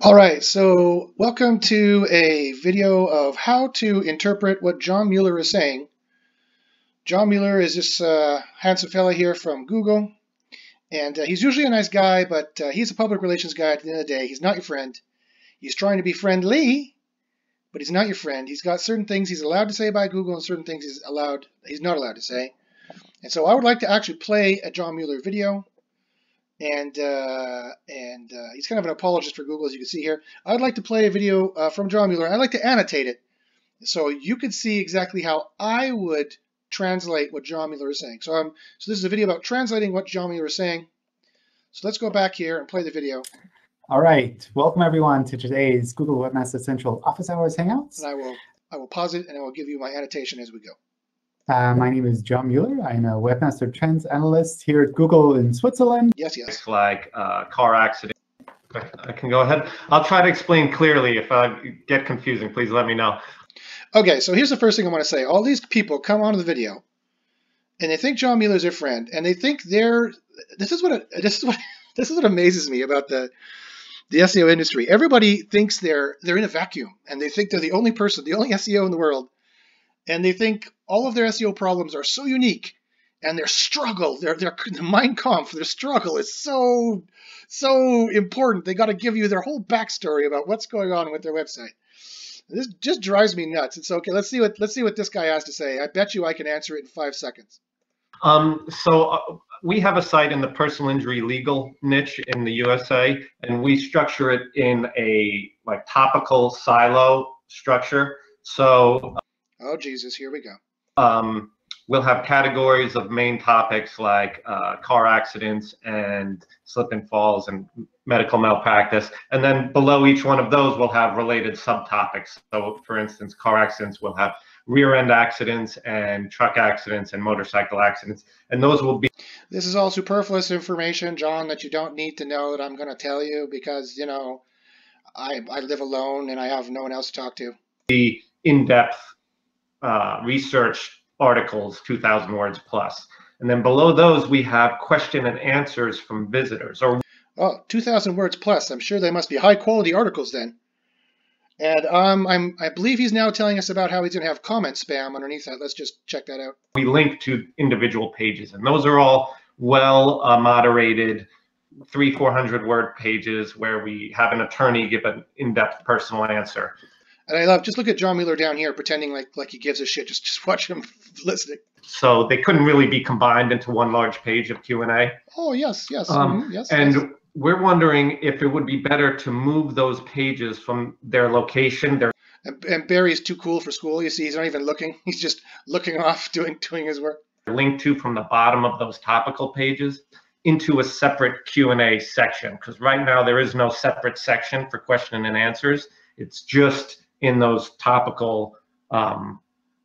All right, so welcome to a video of how to interpret what John Mueller is saying. John Mueller is this handsome fella here from Google, and he's usually a nice guy, but he's a public relations guy at the end of the day. He's not your friend. He's trying to be friendly, but he's not your friend. He's got certain things he's allowed to say about Google and certain things he's not allowed to say. And so I would like to actually play a John Mueller video. And he's kind of an apologist for Google, as you can see here. I'd like to play a video from John Mueller. I'd like to annotate it so you could see exactly how I would translate what John Mueller is saying. So this is a video about translating what John Mueller is saying. So let's go back here and play the video. All right, welcome everyone to today's Google Webmasters Central Office Hours Hangouts. And I will pause it and I will give you my annotation as we go. My name is John Mueller. I'm a Webmaster Trends Analyst here at Google in Switzerland. Yes. Like car accident. I can go ahead. I'll try to explain clearly. If I get confusing, please let me know. Okay, so here's the first thing I want to say. All these people come onto the video, and they think John Mueller's their friend, and they think this is what amazes me about the SEO industry. Everybody thinks they're in a vacuum, and they think they're the only person, the only SEO in the world. And they think all of their SEO problems are so unique, and their struggle, their Mein Kampf, their struggle is so important. They got to give you their whole backstory about what's going on with their website. This just drives me nuts. It's okay. Let's see what this guy has to say. I bet you I can answer it in 5 seconds. We have a site in the personal injury legal niche in the USA, and we structure it in a topical silo structure. So. Oh, Jesus, here we go. We'll have categories of main topics like car accidents and slip and falls and medical malpractice. And then below each one of those, we'll have related subtopics. So, for instance, car accidents will have rear end accidents and truck accidents and motorcycle accidents. And those will be. This is all superfluous information, John, that you don't need to know that I'm going to tell you because, you know, I live alone and I have no one else to talk to. The in-depth research articles, 2,000 words plus. And then below those, we have question and answers from visitors. Oh, 2,000 words plus. I'm sure they must be high quality articles then. And I believe he's now telling us about how he's going to have comment spam underneath that. Let's just check that out. We link to individual pages, and those are all well moderated 300-400 word pages where we have an attorney give an in-depth personal answer. And I love, just look at John Mueller down here pretending like he gives a shit. Just watch him listening. So they couldn't really be combined into one large page of Q&A. Oh, yes. Yes. We're wondering if it would be better to move those pages from their location. And Barry's too cool for school. You see, he's not even looking. He's just looking off, doing his work. Linked to from the bottom of those topical pages into a separate Q&A section. Because right now there is no separate section for question and answers. It's just in those topical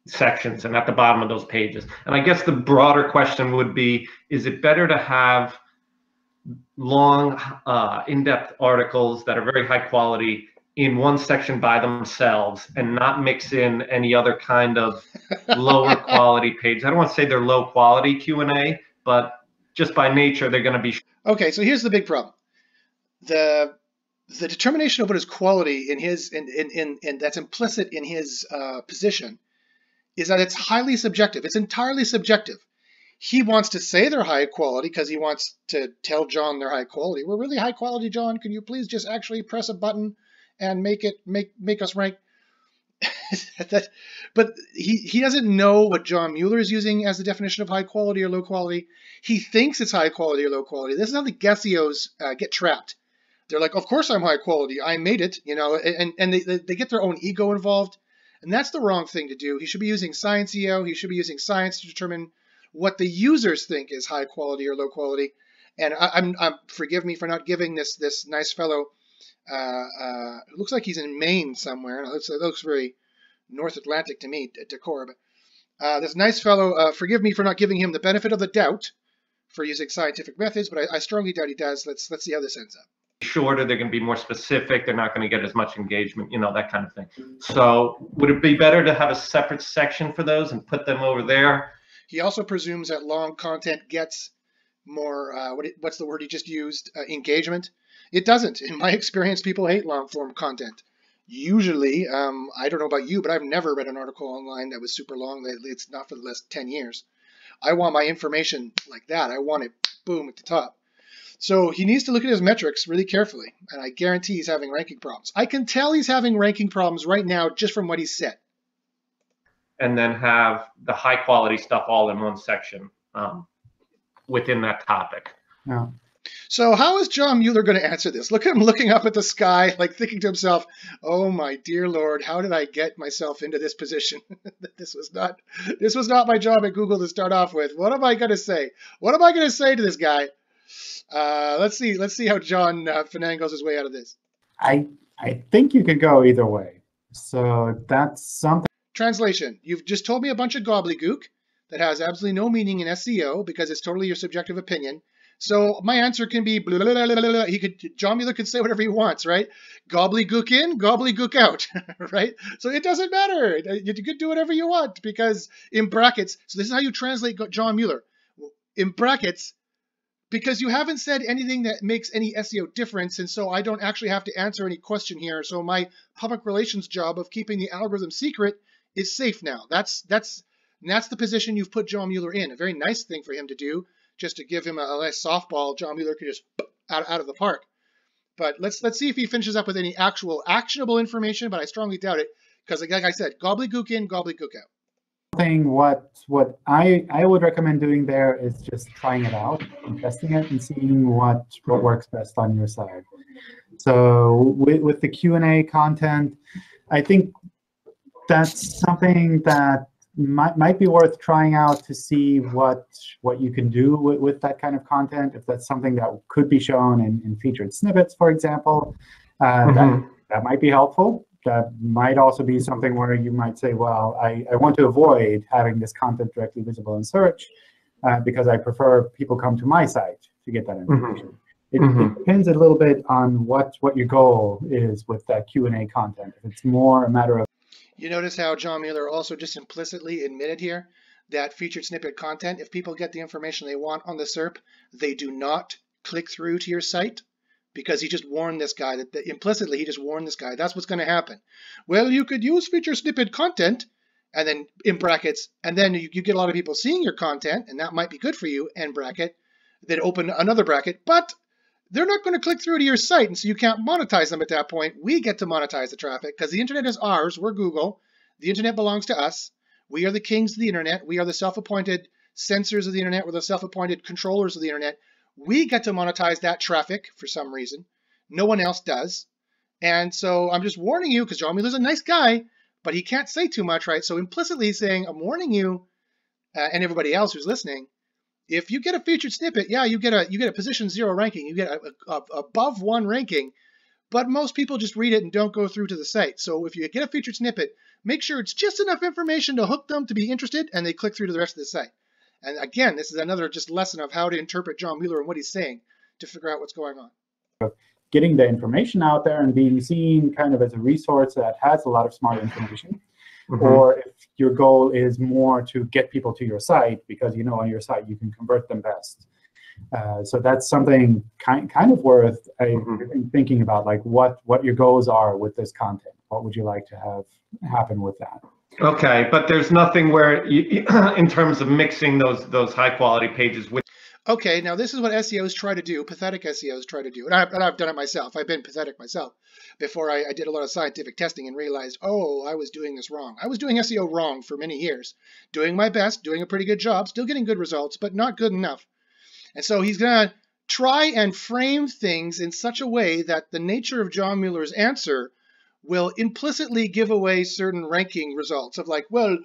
sections and at the bottom of those pages. And I guess the broader question would be, is it better to have long, in-depth articles that are very high quality in one section by themselves and not mix in any other kind of lower quality page? I don't want to say they're low quality Q&A, but just by nature, they're going to be. Okay, so here's the big problem. The determination of what is quality in his and that's implicit in his position is that it's highly subjective. It's entirely subjective. He wants to say they're high quality because he wants to tell John they're high quality. We're really high quality, John. Can you please just actually press a button and make us rank? But he doesn't know what John Mueller is using as the definition of high quality or low quality. He thinks it's high quality or low quality. This is how the SEOs get trapped. They're like, of course I'm high quality. I made it, you know, and they get their own ego involved. And that's the wrong thing to do. He should be using science SEO. He should be using science to determine what the users think is high quality or low quality. And forgive me for not giving this nice fellow, it looks like he's in Maine somewhere. It looks very North Atlantic to me, decor. But this nice fellow, forgive me for not giving him the benefit of the doubt for using scientific methods, but I strongly doubt he does. Let's see how this ends up. Shorter, they're going to be more specific, they're not going to get as much engagement, you know, that kind of thing. So would it be better to have a separate section for those and put them over there? He also presumes that long content gets more, what's the word he just used, engagement. It doesn't. In my experience, people hate long-form content. Usually, I don't know about you, but I've never read an article online that was super long. It's not for the last 10 years. I want my information like that. I want it, boom, at the top. So he needs to look at his metrics really carefully, and I guarantee he's having ranking problems. I can tell he's having ranking problems right now just from what he said. And then have the high quality stuff all in one section within that topic. Yeah. So how is John Mueller going to answer this? Look at him looking up at the sky, like thinking to himself, oh my dear Lord, how did I get myself into this position? This was not my job at Google to start off with. What am I going to say? What am I going to say to this guy? Let's see how John finagles his way out of this. I think you could go either way. So that's something. Translation: you've just told me a bunch of gobbledygook that has absolutely no meaning in SEO because it's totally your subjective opinion. So my answer can be blah, blah, blah, blah, blah. John Mueller could say whatever he wants, right? Gobbledygook in, gobbledygook out, right? So it doesn't matter. You could do whatever you want because in brackets. So this is how you translate John Mueller in brackets. Because you haven't said anything that makes any SEO difference, and so I don't actually have to answer any question here. So my public relations job of keeping the algorithm secret is safe now. That's the position you've put John Mueller in. A very nice thing for him to do, just to give him a nice softball. John Mueller could just out of the park. But let's see if he finishes up with any actual actionable information. But I strongly doubt it because, like I said, gobbledygook in, gobbledygook out. What I would recommend doing there is just trying it out and testing it and seeing what works best on your side. So with the Q&A content, I think that's something that might be worth trying out to see what you can do with that kind of content. If that's something that could be shown in featured snippets, for example, that might be helpful. That might also be something where you might say, well, I want to avoid having this content directly visible in search because I prefer people come to my site to get that information. It depends a little bit on what your goal is with that Q&A content. If it's more a matter of... You notice how John Mueller also just implicitly admitted here that featured snippet content, if people get the information they want on the SERP, they do not click through to your site. Because he just warned this guy, that implicitly he just warned this guy, that's what's going to happen. Well, you could use feature snippet content, and then in brackets, and then you get a lot of people seeing your content, and that might be good for you, end bracket, then open another bracket, but they're not going to click through to your site, and so you can't monetize them at that point. We get to monetize the traffic, because the internet is ours, we're Google, the internet belongs to us, we are the kings of the internet, we are the self-appointed censors of the internet, we're the self-appointed controllers of the internet. We get to monetize that traffic for some reason. No one else does. And so I'm just warning you, because John Mueller's a nice guy, but he can't say too much, right? So implicitly he's saying, I'm warning you and everybody else who's listening, if you get a featured snippet, yeah, you get a position 0 ranking, you get a above 1 ranking, but most people just read it and don't go through to the site. So if you get a featured snippet, make sure it's just enough information to hook them to be interested, and they click through to the rest of the site. And again, this is another just lesson of how to interpret John Mueller and what he's saying to figure out what's going on. Getting the information out there and being seen kind of as a resource that has a lot of smart information. Or if your goal is more to get people to your site because you know on your site you can convert them best. So that's something kind of worth thinking about, like what your goals are with this content. What would you like to have happen with that? Okay, but there's nothing where, in terms of mixing those high quality pages with. Okay, now this is what SEOs try to do, pathetic SEOs try to do, and I've done it myself. I've been pathetic myself before I did a lot of scientific testing and realized, oh, I was doing this wrong. I was doing SEO wrong for many years, doing my best, doing a pretty good job, still getting good results, but not good enough. And so he's going to try and frame things in such a way that the nature of John Mueller's answer will implicitly give away certain ranking results of like, well,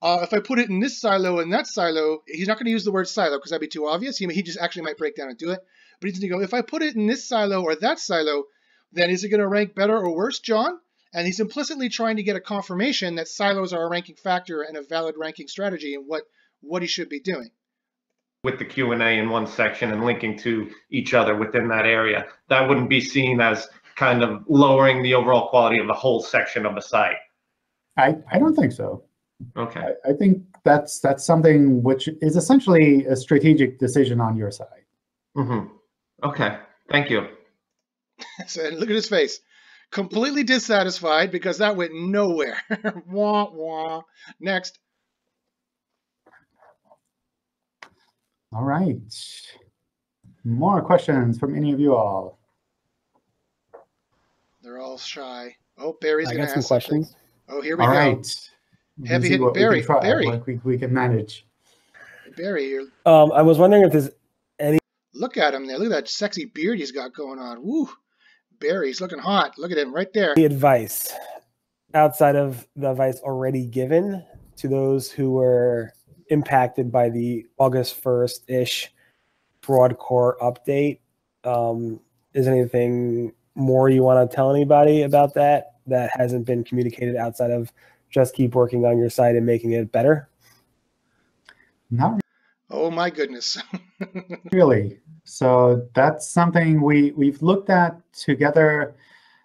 if I put it in this silo and that silo, he's not going to use the word silo because that'd be too obvious. He just actually might break down and do it. But he's going to go, if I put it in this silo or that silo, then is it going to rank better or worse, John? And he's implicitly trying to get a confirmation that silos are a ranking factor and a valid ranking strategy and what he should be doing. With the Q&A in one section and linking to each other within that area, that wouldn't be seen as kind of lowering the overall quality of the whole section of the site. I don't think so. Okay. I think that's something which is essentially a strategic decision on your side. Okay. Thank you. So look at his face. Completely dissatisfied because that went nowhere. Wah, wah. Next. All right. More questions from any of you all? They're all shy. Oh, Barry's going to I got some ask something. questions. Oh, here we All go. right. We can see Heavy-hitting what we Barry. can try, Barry. what we can manage. Barry, I was wondering if there's any look at him there. Look at that sexy beard he's got going on. Woo. Barry's looking hot. Look at him right there. advice outside of the advice already given to those who were impacted by the August 1st-ish broadcore update. Is anything more you want to tell anybody about that hasn't been communicated outside of just keep working on your site and making it better? Not Oh my goodness. really. So that's something we've looked at together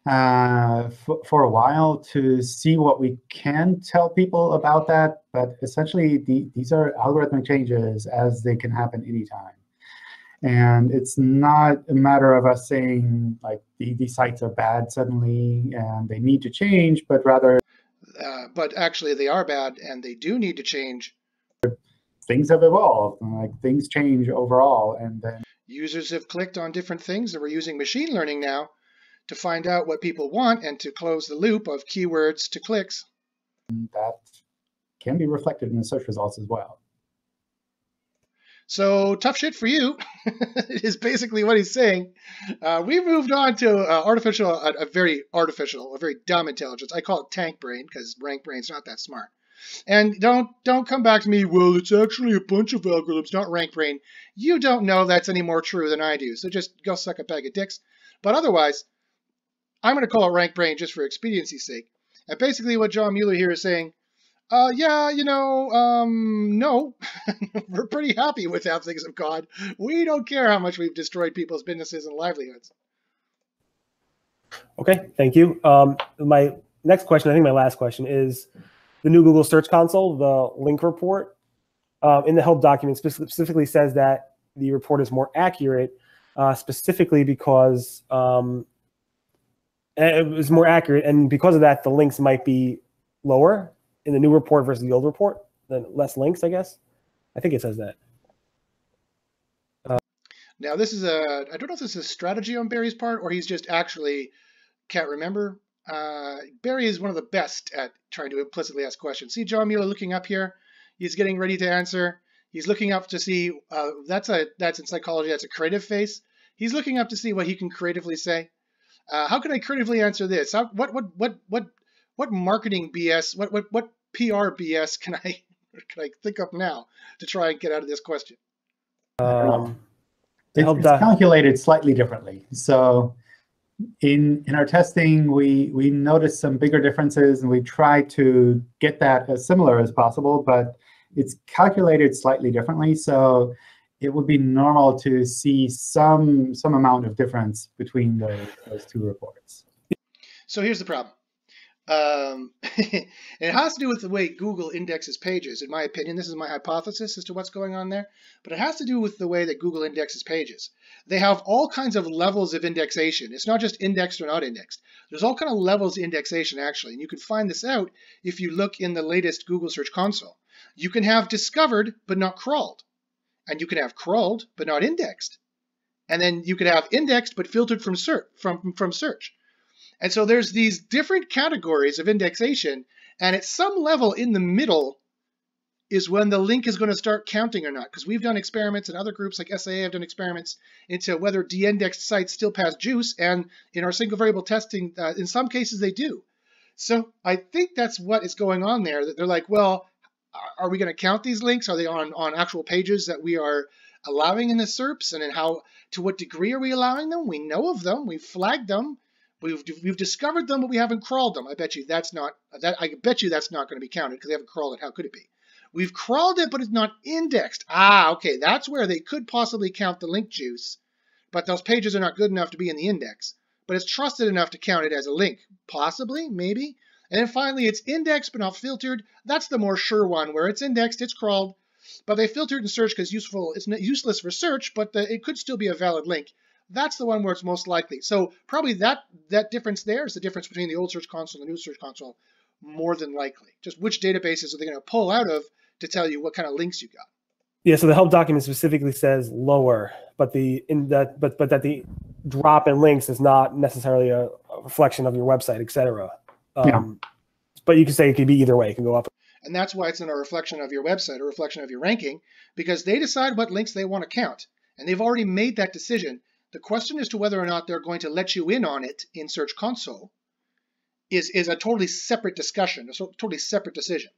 for a while to see what we can tell people about that. But essentially, these are algorithmic changes as they can happen anytime. And it's not a matter of us saying, like, these sites are bad suddenly and they need to change, but rather But actually, they are bad, and they do need to change. things have evolved. Like, things change overall. And then Users have clicked on different things, and we're using machine learning now to find out what people want and to close the loop of keywords to clicks. that can be reflected in the search results as well. So tough shit for you is basically what he's saying. We've moved on to a very dumb intelligence. I call it tank brain because rank brain's not that smart. And don't come back to me, well, it's actually a bunch of algorithms, not rank brain. You don't know that's any more true than I do, so just go suck a bag of dicks. But otherwise, I'm going to call it rank brain just for expediency's sake. And basically what John Mueller here is saying, no, we're pretty happy with how things have gone. We don't care how much we've destroyed people's businesses and livelihoods. Okay, thank you. My next question, I think my last question, is the new Google Search Console, the link report. In the help document specifically says that the report is more accurate, specifically because it was more accurate, and because of that, the links might be lower in the new report versus the old report, then less links, I guess. I think it says that. Now, this is I don't know if this is a strategy on Barry's part or he's just actually can't remember. Barry is one of the best at trying to implicitly ask questions. See John Mueller looking up here. He's getting ready to answer. He's looking up to see, that's in psychology, that's a creative face. He's looking up to see what he can creatively say. How can I creatively answer this? What marketing BS, what PR BS can I think of now to try and get out of this question? It's calculated slightly differently. So in our testing, we noticed some bigger differences, and we tried to get that as similar as possible, but it's calculated slightly differently. So it would be normal to see some amount of difference between those two reports. So here's the problem. It has to do with the way Google indexes pages. In my opinion, this is my hypothesis as to what's going on there, but it has to do with the way that Google indexes pages. They have all kinds of levels of indexation. It's not just indexed or not indexed. There's all kinds of levels of indexation, actually, and you can find this out if you look in the latest Google Search Console. You can have discovered but not crawled, and you can have crawled but not indexed, and then you can have indexed but filtered from search. And so there's these different categories of indexation, and at some level in the middle is when the link is going to start counting or not, because we've done experiments, and other groups like SAA have done experiments into whether de-indexed sites still pass juice, and in our single variable testing, in some cases they do. So I think that's what is going on there, that they're like, well, are we going to count these links? Are they on actual pages that we are allowing in the SERPs, and to what degree are we allowing them? We know of them, we've flagged them. We've discovered them, but we haven't crawled them. I bet you that's not going to be counted because they haven't crawled it. How could it be? We've crawled it, but it's not indexed. Okay, that's where they could possibly count the link juice, but those pages are not good enough to be in the index. But it's trusted enough to count it as a link, possibly, maybe. And then finally, it's indexed but not filtered. That's the more sure one, where it's indexed, it's crawled, but they filtered in search because it's useless for search, but it could still be a valid link. that's the one where it's most likely. So probably that difference there is the difference between the old Search Console and the new Search Console, more than likely. Just which databases are they going to pull out of to tell you what kind of links you got. Yeah, so the help document specifically says lower, but that the drop in links is not necessarily a reflection of your website, etc. But you can say it could be either way. It can go up. And that's why it's not a reflection of your website, a reflection of your ranking, because they decide what links they want to count. And they've already made that decision. The question as to whether or not they're going to let you in on it in Search Console is a totally separate discussion, a totally separate decision.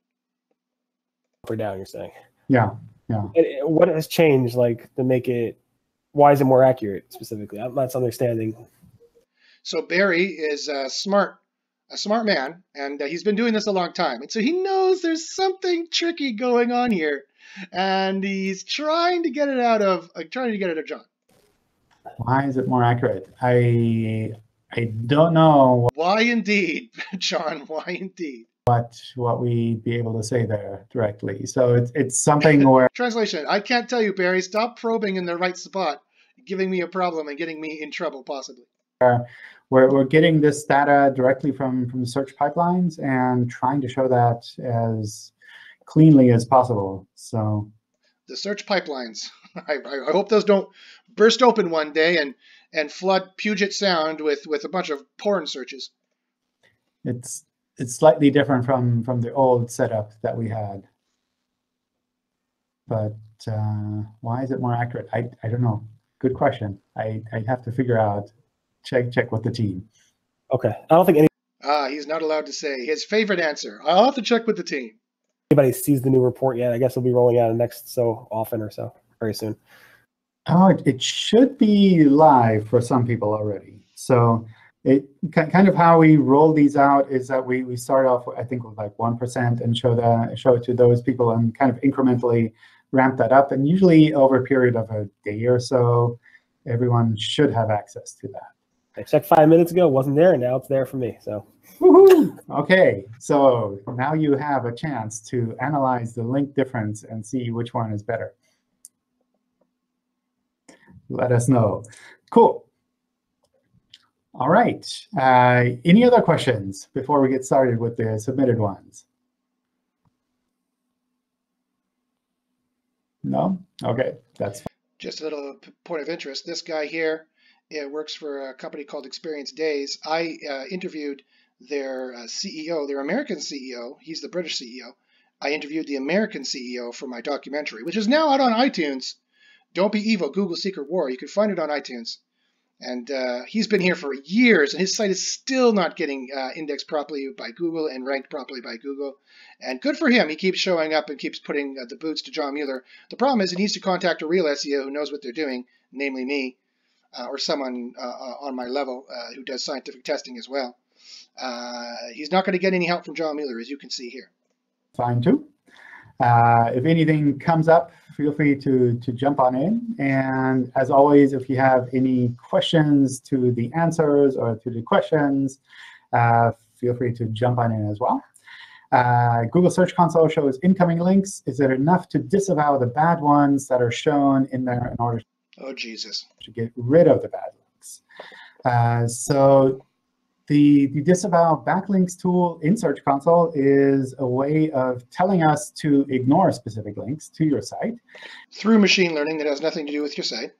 Up or down, you're saying? Yeah, yeah. What has changed, like, to make it? Why is it more accurate specifically? I'm not understanding. So Barry is a smart man, and he's been doing this a long time, and so he knows there's something tricky going on here, and he's trying to get it out of John. Why is it more accurate? I don't know. Why indeed, John? Why indeed? What we be able to say there directly. So it's something where translation. I can't tell you, Barry. Stop probing in the right spot, giving me a problem and getting me in trouble possibly. We're getting this data directly from the search pipelines and trying to show that as cleanly as possible. So the search pipelines. I hope those don't burst open one day and flood Puget Sound with a bunch of porn searches. It's slightly different from the old setup that we had. But why is it more accurate? I don't know. Good question. I'd have to figure out. Check with the team. Okay. I don't think he's not allowed to say his favorite answer. I'll have to check with the team. Anybody sees the new report yet? I guess it'll be rolling out next so often or so, very soon. Oh, it should be live for some people already. So it kind of how we roll these out is that we start off, I think, with like 1% and show it to those people and kind of incrementally ramp that up. And usually over a period of a day or so, everyone should have access to that. I checked 5 minutes ago, wasn't there, and now it's there for me. So, woohoo! Okay, so now you have a chance to analyze the link difference and see which one is better. Let us know. Cool. All right. Any other questions before we get started with the submitted ones? No? OK, that's fine. Just a little point of interest. This guy here works for a company called Experience Days. I interviewed their CEO, their American CEO. He's the British CEO. I interviewed the American CEO for my documentary, which is now out on iTunes. Don't Be Evil, Google Secret War. You can find it on iTunes. And he's been here for years, and his site is still not getting indexed properly by Google and ranked properly by Google. And good for him. He keeps showing up and keeps putting the boots to John Mueller. The problem is he needs to contact a real SEO who knows what they're doing, namely me, or someone on my level who does scientific testing as well. He's not going to get any help from John Mueller, as you can see here. Fine, too. If anything comes up, feel free to jump on in. And as always, if you have any questions to the answers or to the questions, feel free to jump on in as well. Google Search Console shows incoming links. Is it enough to disavow the bad ones that are shown in there in order to get rid of the bad links? So the disavow backlinks tool in Search Console is a way of telling us to ignore specific links to your site. Through machine learning that has nothing to do with your site.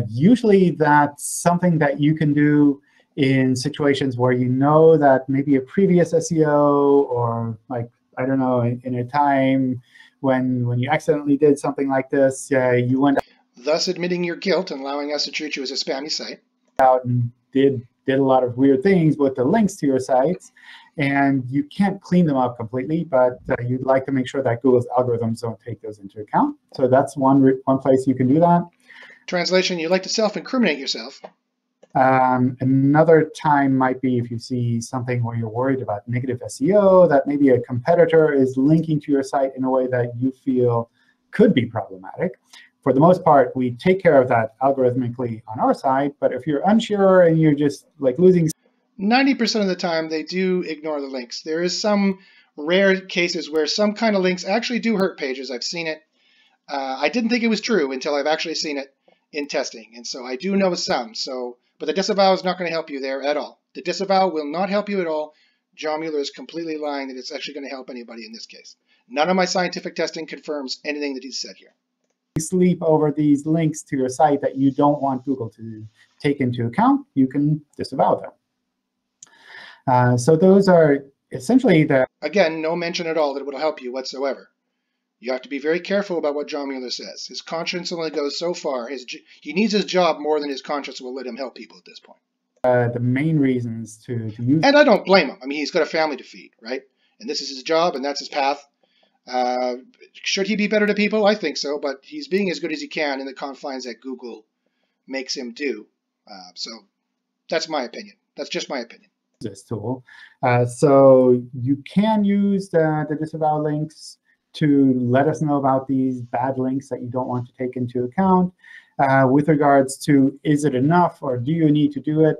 Usually that's something that you can do in situations where you know that maybe a previous SEO or, like, I don't know, in a time when you accidentally did something like this, you went thus admitting your guilt and allowing us to treat you as a spammy site. Out and did a lot of weird things with the links to your sites, and you can't clean them up completely, but you'd like to make sure that Google's algorithms don't take those into account. So that's one place you can do that. Translation, you like to self-incriminate yourself. Another time might be if you see something where you're worried about negative SEO, that maybe a competitor is linking to your site in a way that you feel could be problematic. For the most part, we take care of that algorithmically on our side. But if you're unsure and you're just like losing 90% of the time, they do ignore the links. There is some rare cases where some kind of links actually do hurt pages. I've seen it. I didn't think it was true until I've actually seen it in testing, and so I do know some. But the disavow is not going to help you there at all. The disavow will not help you at all. John Mueller is completely lying that it's actually going to help anybody in this case. None of my scientific testing confirms anything that he's said here. Sleep over these links to your site that you don't want Google to take into account, you can disavow them. So those are essentially the... Again, no mention at all that it will help you whatsoever. You have to be very careful about what John Mueller says. His conscience only goes so far. He needs his job more than his conscience will let him help people at this point. The main reasons to use... And I don't blame him. I mean, he's got a family to feed, right? And this is his job, and that's his path. Should he be better to people? I think so, but he's being as good as he can in the confines that Google makes him do. So that's my opinion. That's just my opinion. This tool. So you can use the disavow links to let us know about these bad links that you don't want to take into account. With regards to, is it enough or do you need to do it?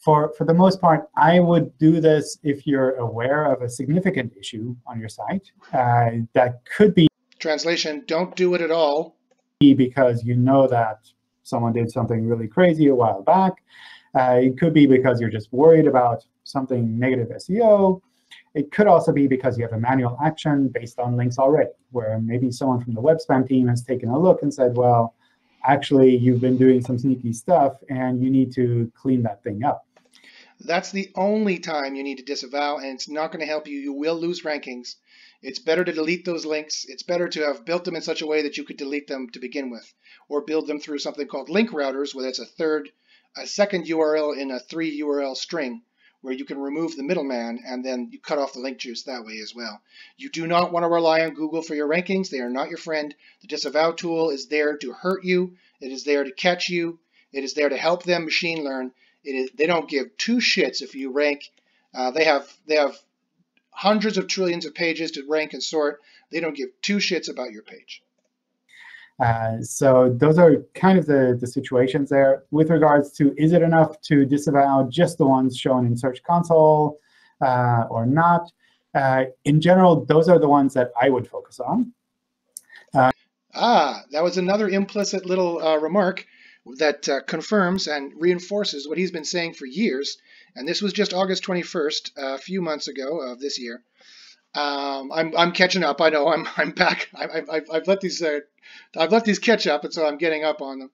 For the most part, I would do this if you're aware of a significant issue on your site. That could be... Translation, don't do it at all. Because you know that someone did something really crazy a while back. It could be because you're just worried about something negative SEO. It could also be because you have a manual action based on links already, where maybe someone from the web spam team has taken a look and said, well, actually, you've been doing some sneaky stuff, and you need to clean that thing up. That's the only time you need to disavow, and it's not going to help you. You will lose rankings. It's better to delete those links. It's better to have built them in such a way that you could delete them to begin with, or build them through something called link routers, where it's a second URL in a 3 URL string, where you can remove the middleman, and then you cut off the link juice that way as well. You do not want to rely on Google for your rankings. They are not your friend. The disavow tool is there to hurt you. It is there to catch you. It is there to help them machine learn. They don't give two shits if you rank. They have hundreds of trillions of pages to rank and sort. They don't give two shits about your page. So those are kind of the situations there. With regards to, is it enough to disavow just the ones shown in Search Console or not? In general, those are the ones that I would focus on. That was another implicit little remark that confirms and reinforces what he's been saying for years. And this was just August 21st, a few months ago of this year. I'm catching up. I know I'm back. I've let these catch up, and so I'm getting up on them.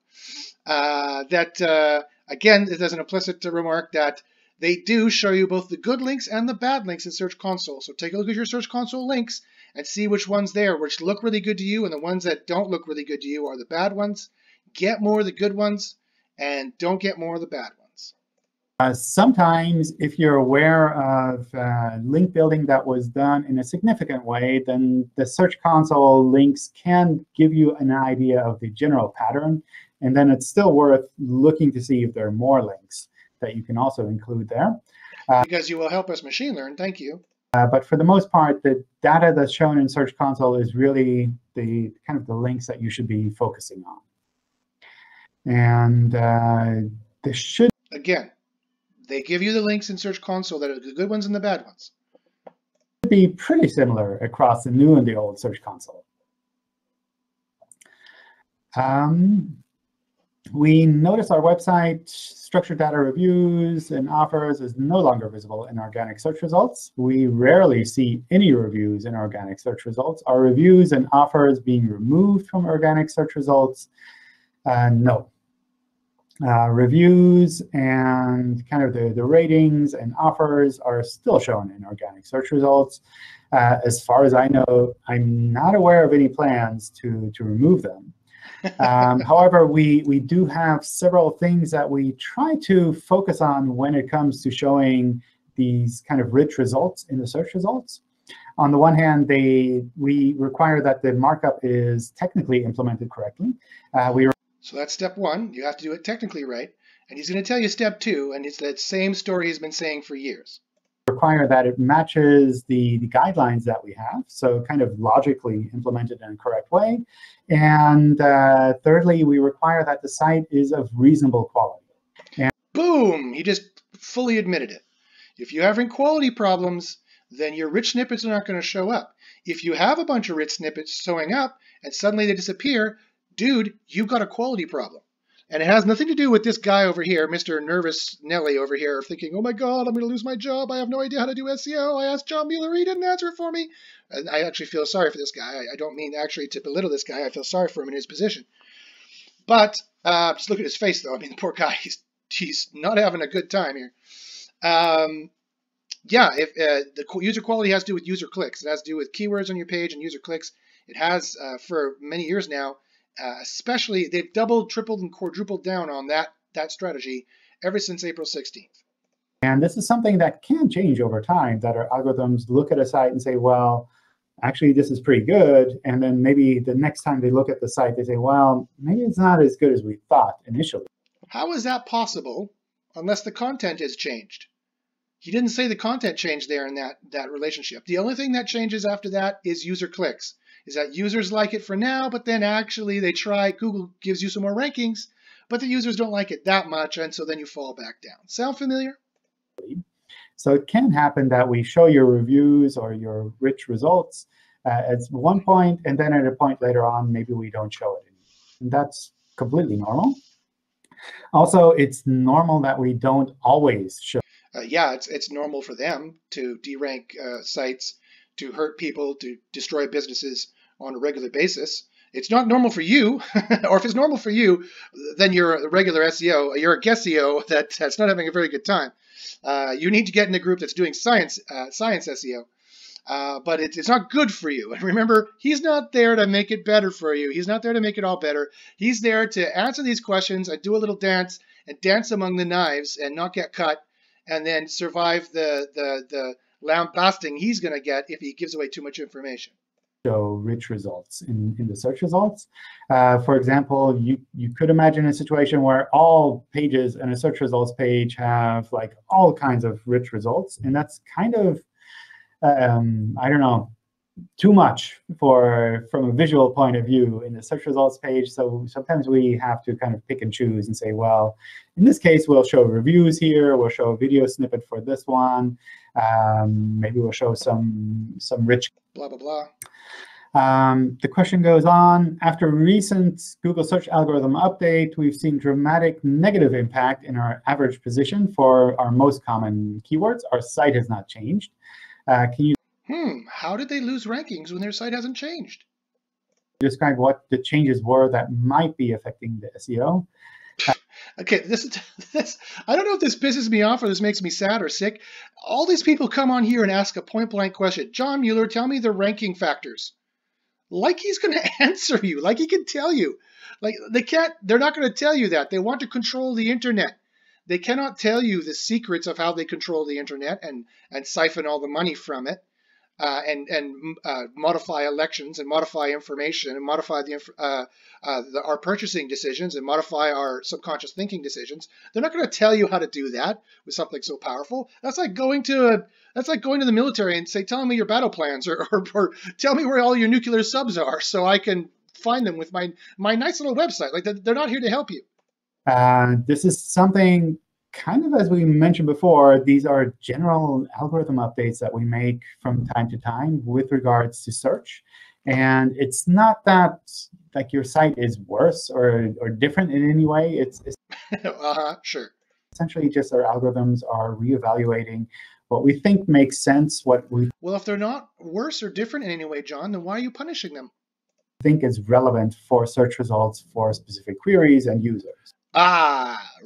Again, there's an implicit remark that they do show you both the good links and the bad links in Search Console. So take a look at your Search Console links and see which ones there, which look really good to you, and the ones that don't look really good to you are the bad ones. Get more of the good ones, and don't get more of the bad ones. Sometimes, if you're aware of link building that was done in a significant way, then the Search Console links can give you an idea of the general pattern. And then it's still worth looking to see if there are more links that you can also include there. Because you will help us machine learn. Thank you. But for the most part, the data that's shown in Search Console is really the kind of the links that you should be focusing on. And this should... Again, they give you the links in Search Console that are the good ones and the bad ones. Be pretty similar across the new and the old Search Console. We notice our website structured data reviews and offers is no longer visible in organic search results. We rarely see any reviews in organic search results. Are reviews and offers being removed from organic search results? No. Reviews and kind of the ratings and offers are still shown in organic search results. As far as I know, I'm not aware of any plans to remove them. However, we do have several things that we try to focus on when it comes to showing these kind of rich results in the search results. On the one hand, we require that the markup is technically implemented correctly. So that's step one. You have to do it technically right. And he's going to tell you step two, and it's that same story he's been saying for years. Require that it matches the guidelines that we have, so kind of logically implemented in a correct way. And thirdly, we require that the site is of reasonable quality. And boom! He just fully admitted it. If you're having quality problems, then your rich snippets are not going to show up. If you have a bunch of rich snippets showing up and suddenly they disappear, dude, you've got a quality problem. And it has nothing to do with this guy over here, Mr. Nervous Nelly over here, thinking, oh my God, I'm going to lose my job. I have no idea how to do SEO. I asked John Mueller. He didn't answer it for me. And I actually feel sorry for this guy. I don't mean actually to belittle this guy. I feel sorry for him in his position. But just look at his face, though. I mean, the poor guy, he's not having a good time here. Yeah, if the user quality has to do with user clicks. It has to do with keywords on your page and user clicks. It has for many years now. Especially, they've doubled, tripled, and quadrupled down on that strategy ever since April 16th. And this is something that can change over time, that our algorithms look at a site and say, well, actually, this is pretty good. And then maybe the next time they look at the site, they say, well, maybe it's not as good as we thought initially. How is that possible unless the content is changed? He didn't say the content changed there in that relationship. The only thing that changes after that is user clicks. Is that users like it for now, but then actually they try, Google gives you some more rankings, but the users don't like it that much, and so then you fall back down. Sound familiar? So it can happen that we show your reviews or your rich results at one point, and then at a point later on, maybe we don't show it anymore. And that's completely normal. Also, it's normal that we don't always show. Yeah, it's normal for them to derank sites, to hurt people, to destroy businesses on a regular basis. It's not normal for you, or if it's normal for you, then you're a regular SEO, you're a guesseo that's not having a very good time. You need to get in a group that's doing science SEO, but it's not good for you. And remember, he's not there to make it better for you. He's not there to make it all better. He's there to answer these questions and do a little dance and dance among the knives and not get cut, and then survive the lambasting he's going to get if he gives away too much information. Show rich results in the search results. For example, you could imagine a situation where all pages in a search results page have like all kinds of rich results, and that's kind of I don't know, too much from a visual point of view in the search results page. So sometimes we have to kind of pick and choose and say, well, in this case, we'll show reviews here. We'll show a video snippet for this one. Maybe we'll show some rich blah, blah, blah. The question goes on. After a recent Google search algorithm update, we've seen dramatic negative impact in our average position for our most common keywords. Our site has not changed. Can you how did they lose rankings when their site hasn't changed? Describe what the changes were that might be affecting the SEO? Okay, this I don't know if this pisses me off or this makes me sad or sick. All these people come on here and ask a point-blank question. John Mueller, tell me the ranking factors. Like he's going to answer you, like he can tell you. Like they're not going to tell you that. They want to control the internet. They cannot tell you the secrets of how they control the internet and siphon all the money from it, and modify elections and modify information and modify our purchasing decisions and modify our subconscious thinking decisions. They're not going to tell you how to do that with something so powerful. That's like going to the military and say, tell me your battle plans, or tell me where all your nuclear subs are so I can find them with my nice little website. Like they're not here to help you. This is something kind of, as we mentioned before, these are general algorithm updates that we make from time to time with regards to search. And it's not that like your site is worse or different in any way. It's sure. Essentially just our algorithms are reevaluating what we think makes sense, Well, if they're not worse or different in any way, John, then why are you punishing them? Think is relevant for search results for specific queries and users.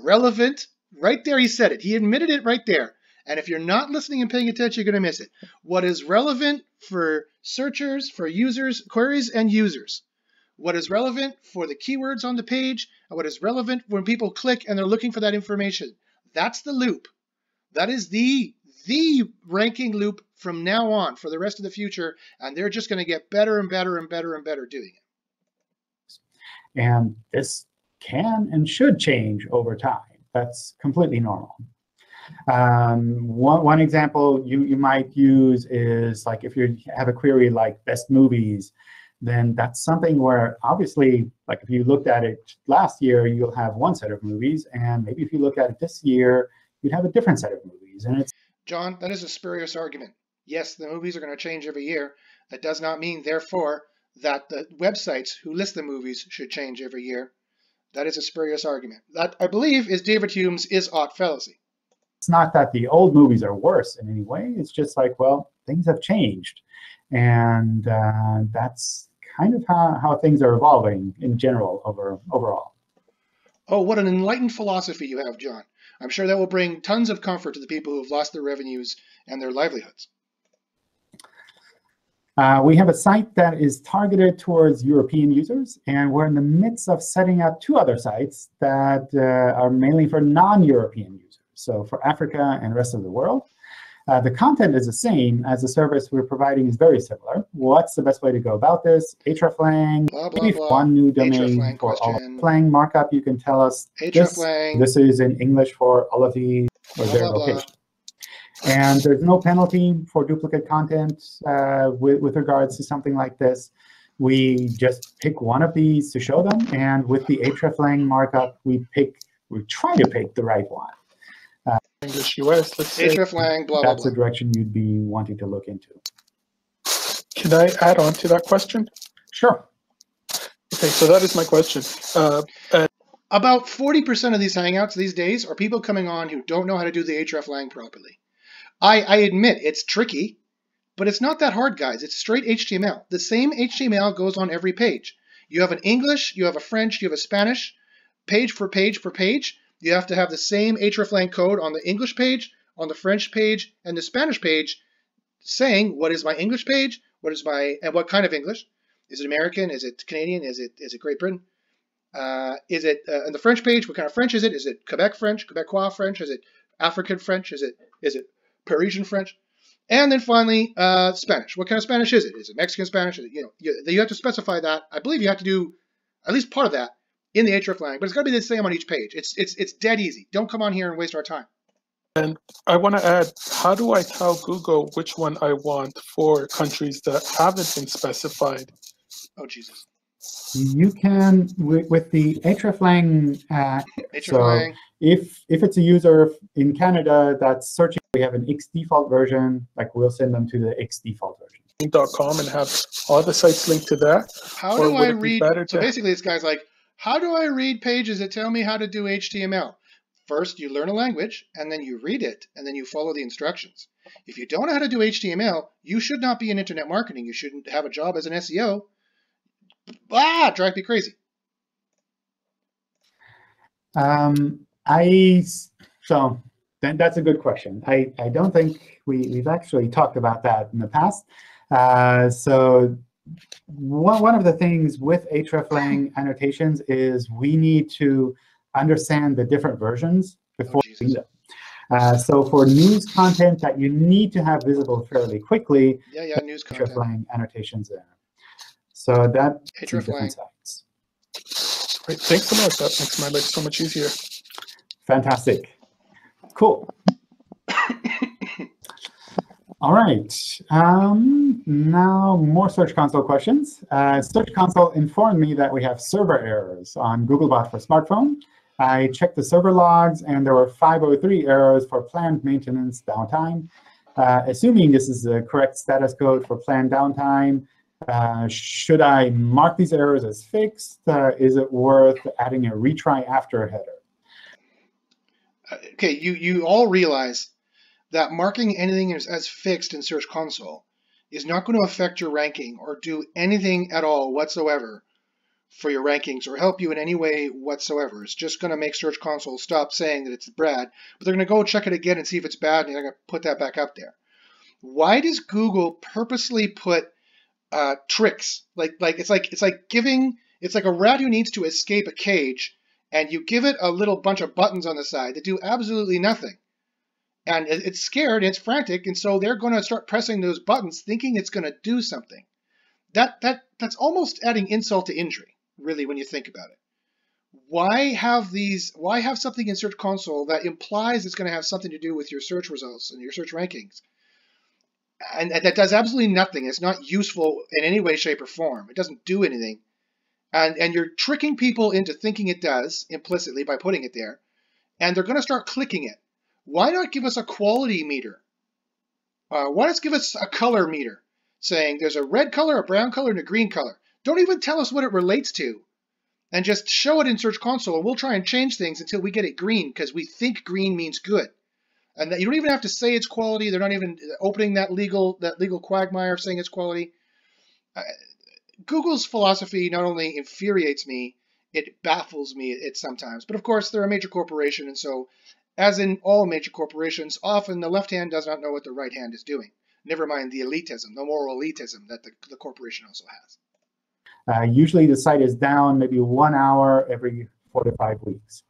Relevant. Right there, he said it. He admitted it right there. And if you're not listening and paying attention, you're going to miss it. What is relevant for searchers, for users, queries, and users? What is relevant for the keywords on the page, and what is relevant when people click and they're looking for that information? That's the loop. That is the ranking loop from now on for the rest of the future, and they're just going to get better and better and better and better doing it. And this can and should change over time. That's completely normal. One example you might use is like if you have a query like best movies, then that's something where obviously, like if you looked at it last year, you'll have one set of movies, and maybe if you look at it this year, you'd have a different set of movies. And it's John, that is a spurious argument. Yes, the movies are going to change every year. That does not mean, therefore, that the websites who list the movies should change every year. That is a spurious argument. That, I believe, is David Hume's is ought fallacy. It's not that the old movies are worse in any way. It's just like, well, things have changed. And that's kind of how things are evolving in general overall. Oh, what an enlightened philosophy you have, John. I'm sure that will bring tons of comfort to the people who have lost their revenues and their livelihoods. We have a site that is targeted towards European users, and we're in the midst of setting up 2 other sites that are mainly for non-European users, so for Africa and the rest of the world. The content is the same, as the service we're providing is very similar. What's the best way to go about this? hreflang, maybe one new domain for all of hreflang markup. You can tell us this is in English for all of these, or their location. And there's no penalty for duplicate content with regards to something like this. We just pick one of these to show them, and with the hreflang markup, we try to pick the right one. English US, let's say. hreflang, blah, blah, That's the direction you'd be wanting to look into. Can I add on to that question? Sure. Okay, so that is my question. About 40% of these Hangouts these days are people coming on who don't know how to do the hreflang properly. I admit it's tricky, but it's not that hard, guys. It's straight HTML. The same HTML goes on every page. You have an English, you have a French, you have a Spanish, page for page for page. You have to have the same hreflang code on the English page, on the French page, and the Spanish page, saying what is my English page, and what kind of English. Is it American? Is it Canadian? Is it Great Britain? Is it on the French page? What kind of French is it? Is it Quebec French, Quebecois French? Is it African French? Is it Parisian French? And then finally, Spanish. What kind of Spanish is it? Is it Mexican Spanish? Is it, you have to specify that. I believe you have to do at least part of that in the hreflang, but it's got to be the same on each page. It's dead easy. Don't come on here and waste our time. And I want to add, how do I tell Google which one I want for countries that haven't been specified? Oh, Jesus. You can, with the hreflang, so if it's a user in Canada that's searching, we have an X default version, like we'll send them to the X default version. .com and have all the sites linked to that? How do I read? So basically this guy's like, how do I read pages that tell me how to do HTML? First, you learn a language, and then you read it, and then you follow the instructions. If you don't know how to do HTML, you should not be in internet marketing. You shouldn't have a job as an SEO. Drive me crazy. So that's a good question. I don't think we've actually talked about that in the past. So one of the things with hreflang annotations is we need to understand the different versions before we read them. So for news content that you need to have visible fairly quickly, news content. hreflang annotations there. So that hreflang. Great. Thanks a lot. That makes my life so much easier. Fantastic. Cool. All right. Now more Search Console questions. Search Console informed me that we have server errors on Googlebot for smartphone. I checked the server logs, and there were 503 errors for planned maintenance downtime. Assuming this is the correct status code for planned downtime, should I mark these errors as fixed? Is it worth adding a retry after header? Okay, you all realize that marking anything as fixed in Search Console is not going to affect your ranking or do anything at all whatsoever for your rankings or help you in any way whatsoever. It's just going to make Search Console stop saying that it's bad, but they're going to go check it again and see if it's bad, and they're going to put that back up there. Why does Google purposely put tricks? It's like a rat who needs to escape a cage, and you give it a little bunch of buttons on the side that do absolutely nothing. And it's scared, and it's frantic, and so they're going to start pressing those buttons thinking it's going to do something. That's almost adding insult to injury, really, when you think about it. Why have something in Search Console that implies it's going to have something to do with your search results and your search rankings? And that does absolutely nothing. It's not useful in any way, shape, or form. It doesn't do anything. And you're tricking people into thinking it does implicitly by putting it there. And they're going to start clicking it. Why not give us a quality meter? Why not give us a color meter saying there's a red color, a brown color, and a green color? Don't even tell us what it relates to. and just show it in Search Console, and we'll try and change things until we get it green, because we think green means good. And that you don't even have to say it's quality. They're not even opening that legal quagmire of saying it's quality. Google's philosophy not only infuriates me, it baffles me it sometimes. But of course, they're a major corporation, and so, as in all major corporations, often the left hand does not know what the right hand is doing. Never mind the elitism, the moral elitism that the corporation also has. Usually the site is down maybe 1 hour every 4 to 5 weeks.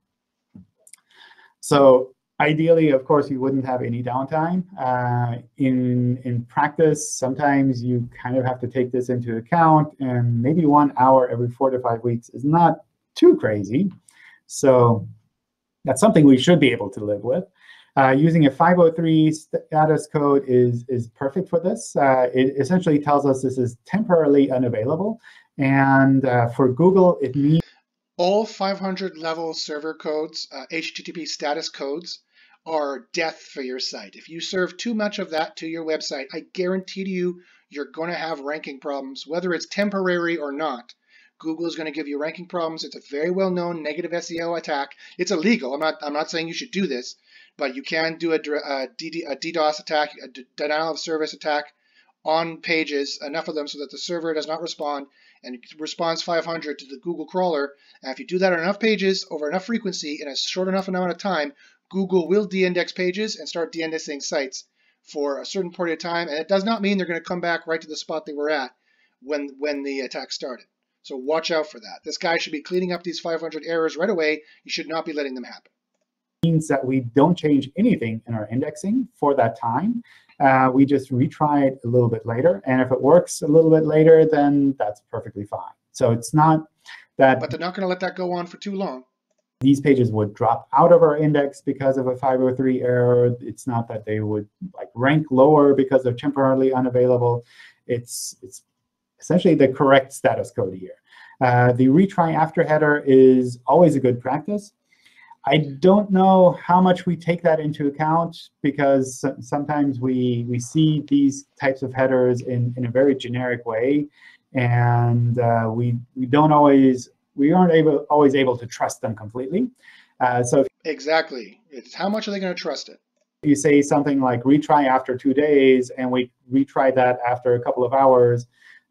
So ideally, of course, you wouldn't have any downtime. In practice, sometimes you kind of have to take this into account, and maybe 1 hour every 4 to 5 weeks is not too crazy. So that's something we should be able to live with. Using a 503 status code is perfect for this. It essentially tells us this is temporarily unavailable. And for Google, it means all 500 level server codes, HTTP status codes, are death for your site. If you serve too much of that to your website, I guarantee to you, you're going to have ranking problems, whether it's temporary or not. Google is going to give you ranking problems. It's a very well-known negative SEO attack. It's illegal. I'm not saying you should do this, but you can do a DDoS attack, a denial of service attack on pages, enough of them so that the server does not respond, and responds 500 to the Google crawler. And if you do that on enough pages over enough frequency in a short enough amount of time, Google will de-index pages and start de-indexing sites for a certain period of time. And it does not mean they're going to come back right to the spot they were at when the attack started. So watch out for that. This guy should be cleaning up these 500 errors right away. You should not be letting them happen. Means that we don't change anything in our indexing for that time. We just retry it a little bit later. And if it works a little bit later, then that's perfectly fine. So it's not that... But they're not going to let that go on for too long. These pages would drop out of our index because of a 503 error. It's not that they would rank lower because they're temporarily unavailable. It's essentially the correct status code here. The retry after header is always a good practice. I don't know how much we take that into account, because sometimes we see these types of headers in a very generic way, and we aren't always able to trust them completely. Exactly. It's how much are they going to trust it? If you say something like retry after 2 days, and we retry that after a couple of hours,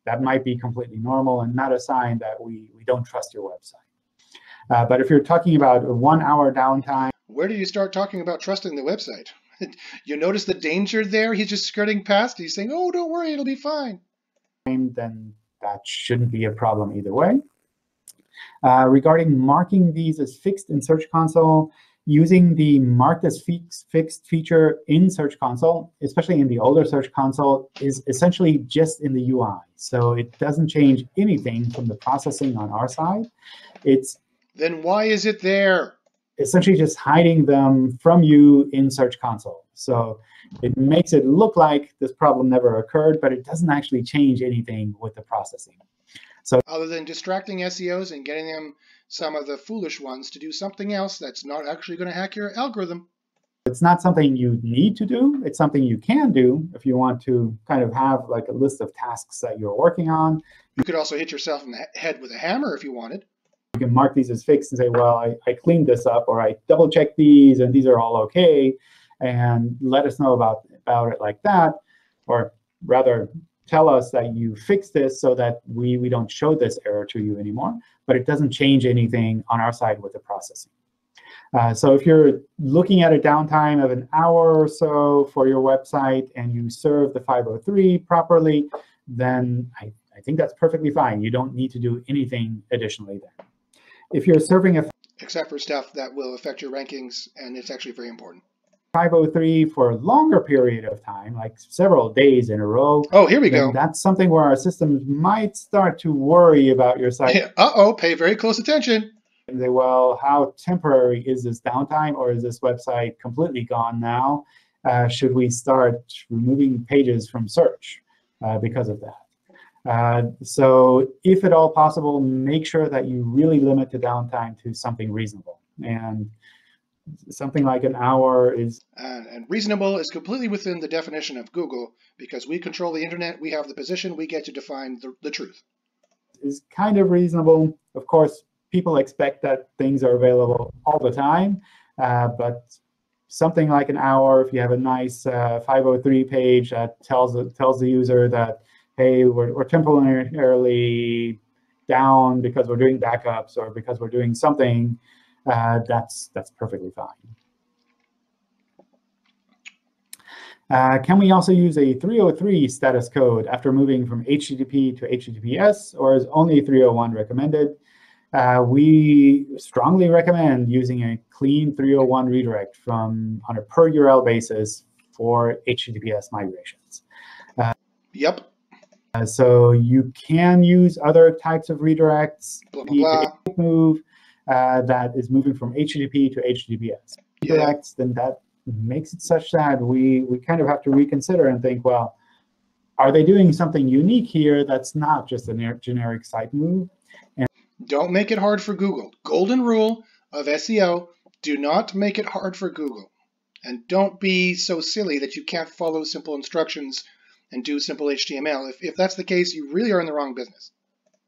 that might be completely normal and not a sign that we don't trust your website. But if you're talking about a 1 hour downtime... Where do you start talking about trusting the website? You notice the danger there? He's just skirting past. He's saying, oh, don't worry, it'll be fine. Then that shouldn't be a problem either way. Regarding marking these as fixed in Search Console, using the Marked as Fixed feature in Search Console, especially in the older Search Console, is essentially just in the UI. So it doesn't change anything from the processing on our side. Then why is it there? Essentially just hiding them from you in Search Console. So it makes it look like this problem never occurred, but it doesn't actually change anything with the processing. So other than distracting SEOs and getting them, some of the foolish ones, to do something else that's not actually going to hack your algorithm. It's not something you need to do. It's something you can do if you want to kind of have a list of tasks that you're working on. You could also hit yourself in the head with a hammer if you wanted. You can mark these as fixed and say, well, I cleaned this up, or I double-checked these, and these are all OK, and let us know about it like that. Or rather, tell us that you fixed this so that we don't show this error to you anymore. But it doesn't change anything on our side with the processing. So if you're looking at a downtime of an hour or so for your website and you serve the 503 properly, then I think that's perfectly fine. You don't need to do anything additionally there. If you're serving a... Except for stuff that will affect your rankings, and it's actually very important. 503 for a longer period of time, like several days in a row. Oh, here we go. That's something where our systems might start to worry about your site. Uh-oh, pay very close attention. And say, well, how temporary is this downtime, or is this website completely gone now? Should we start removing pages from search because of that? So if at all possible, make sure that you really limit the downtime to something reasonable. And something like an hour is... And reasonable is completely within the definition of Google, because we control the internet, we have the position, we get to define the truth. Is kind of reasonable. Of course, people expect that things are available all the time, but something like an hour, if you have a nice 503 page that tells the user that, hey, we're temporarily down because we're doing backups or because we're doing something, that's perfectly fine. Can we also use a 303 status code after moving from HTTP to HTTPS, or is only 301 recommended? We strongly recommend using a clean 301 redirect on a per URL basis for HTTPS migrations. Yep. So you can use other types of redirects. Blah, blah, blah. Move that is moving from HTTP to HTTPS. Redirects, then that makes it such that we kind of have to reconsider and think, well, are they doing something unique here that's not just a generic site move? And don't make it hard for Google. Golden rule of SEO, do not make it hard for Google. And don't be so silly that you can't follow simple instructions and do simple HTML. If that's the case, you really are in the wrong business.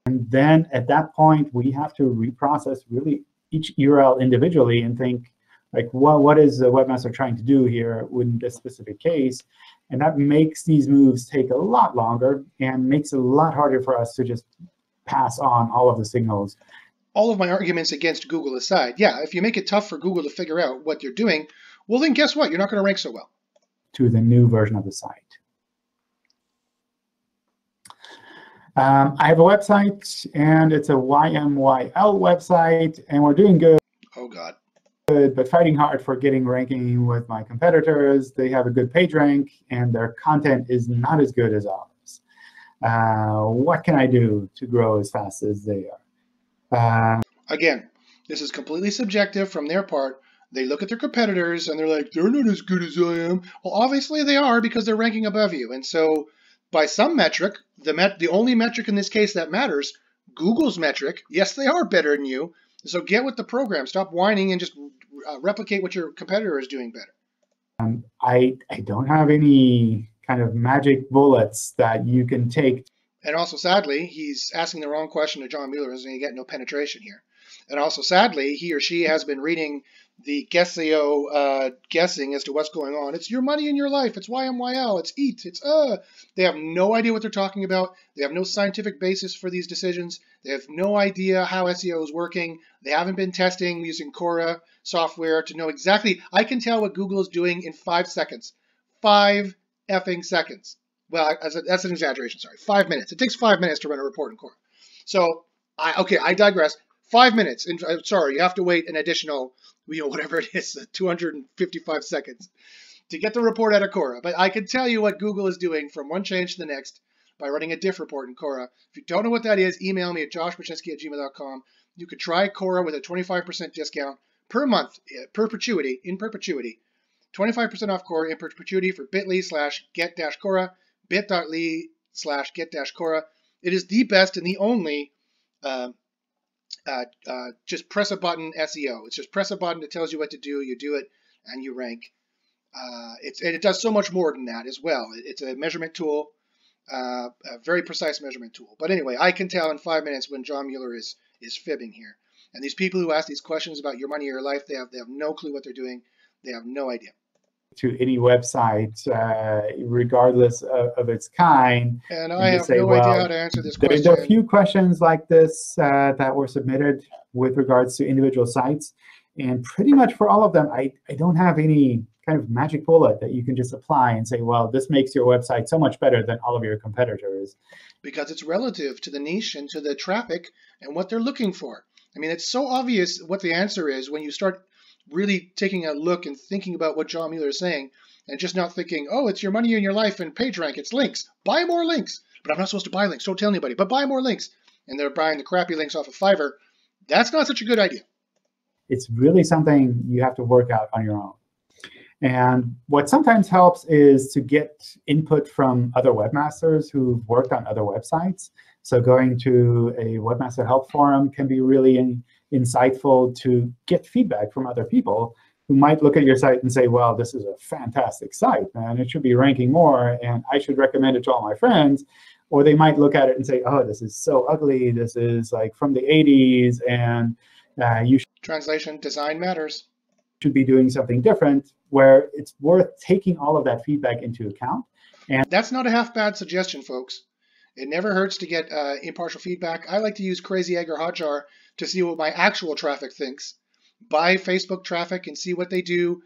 And then at that point, we have to reprocess really each URL individually and think, like, what is the webmaster trying to do here in this specific case? And that makes these moves take a lot longer and makes it a lot harder for us to just pass on all of the signals. All of my arguments against Google aside, yeah, if you make it tough for Google to figure out what you're doing, well, then guess what? You're not going to rank so well. To the new version of the site. I have a website, and it's a YMYL website, and we're doing good. Oh, God. But fighting hard for getting ranking with my competitors. They have a good page rank, and their content is not as good as ours. What can I do to grow as fast as they are? Again, this is completely subjective from their part. They look at their competitors, and they're like, they're not as good as I am. Well, obviously they are, because they're ranking above you. And so by some metric, the only metric in this case that matters, Google's metric, yes, they are better than you. So get with the program. Stop whining and just replicate what your competitor is doing better. I don't have any kind of magic bullets that you can take. And also, sadly, he's asking the wrong question to John Mueller, and you get no penetration here. And also, sadly, he or she has been reading the SEO guessing as to what's going on. It's your money in your life. It's YMYL. It's EAT. It's They have no idea what they're talking about. They have no scientific basis for these decisions. They have no idea how SEO is working. They haven't been testing using Quora software to know exactly. I can tell what Google is doing in 5 seconds. 5 effing seconds. Well, that's an exaggeration. Sorry, 5 minutes. It takes 5 minutes to run a report in Quora. So, I digress. 5 minutes. And sorry, you have to wait an additional, whatever it is, 255 seconds to get the report out of Quora. But I can tell you what Google is doing from one change to the next by running a diff report in Quora. If you don't know what that is, email me at joshbachynski@gmail.com. You could try Quora with a 25% discount per month, in perpetuity. 25% off Quora in perpetuity for bit.ly/get-Quora, bit.ly/get-Quora. It is the best and the only just press a button SEO. It's just press a button that tells you what to do, you do it, and you rank. And it does so much more than that as well. It's a measurement tool, a very precise measurement tool. But anyway, I can tell in 5 minutes when John Mueller is fibbing here. And these people who ask these questions about your money or your life, they have no clue what they're doing. They have no idea. To any website, regardless of its kind. And I have no idea how to answer this question. There are a few questions like this that were submitted with regards to individual sites. And pretty much for all of them, I don't have any kind of magic bullet that you can just apply and say, well, this makes your website so much better than all of your competitors. Because it's relative to the niche and to the traffic and what they're looking for. I mean, it's so obvious what the answer is when you start really taking a look and thinking about what John Mueller is saying and just not thinking, oh, it's your money in your life and PageRank, it's links. Buy more links. But I'm not supposed to buy links. Don't tell anybody. But buy more links. And they're buying the crappy links off of Fiverr. That's not such a good idea. It's really something you have to work out on your own. And what sometimes helps is to get input from other webmasters who've worked on other websites. So going to a webmaster help forum can be really insightful to get feedback from other people who might look at your site and say, well, this is a fantastic site, man. It should be ranking more, and I should recommend it to all my friends. or they might look at it and say, oh, this is so ugly. This is like from the 80s, and you Translation design matters. should be doing something different, where it's worth taking all of that feedback into account. And that's not a half bad suggestion, folks. It never hurts to get impartial feedback. I like to use Crazy Egg or Hotjar to see what my actual traffic thinks. Buy Facebook traffic and see what they do.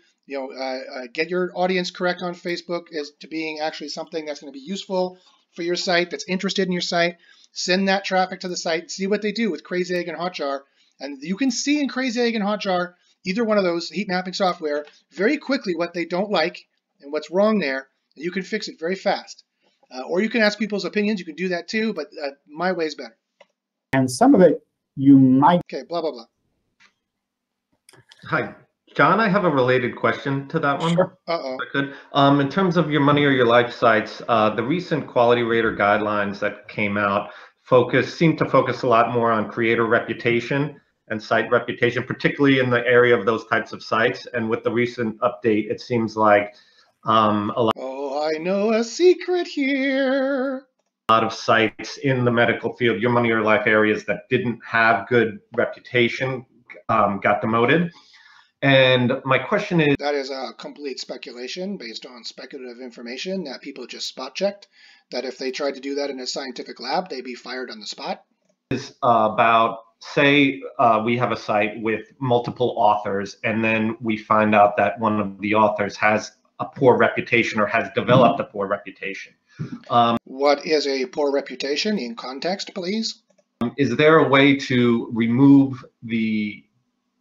Get your audience correct on Facebook as to being actually something that's going to be useful for your site, that's interested in your site. Send that traffic to the site and see what they do with Crazy Egg and Hotjar. And you can see in Crazy Egg and Hotjar, either one of those heat mapping software, very quickly what they don't like and what's wrong there. You can fix it very fast. Or you can ask people's opinions. You can do that too, but my way is better. And some of it you might. Okay, blah, blah, blah. Hi, John, I have a related question to that one. Sure. Uh-oh. If I could. In terms of your money or your life sites, the recent quality rater guidelines that came out seem to focus a lot more on creator reputation and site reputation, particularly in the area of those types of sites. And with the recent update, it seems like a lot. Oh, I know a secret here. A lot of sites in the medical field, your money or life areas that didn't have good reputation got demoted. And my question is, that is a complete speculation based on speculative information that people just spot checked, that if they tried to do that in a scientific lab, they'd be fired on the spot. Is about, say we have a site with multiple authors, and then we find out that one of the authors has a poor reputation or has developed a poor reputation. What is a poor reputation in context, please? Is there a way to remove the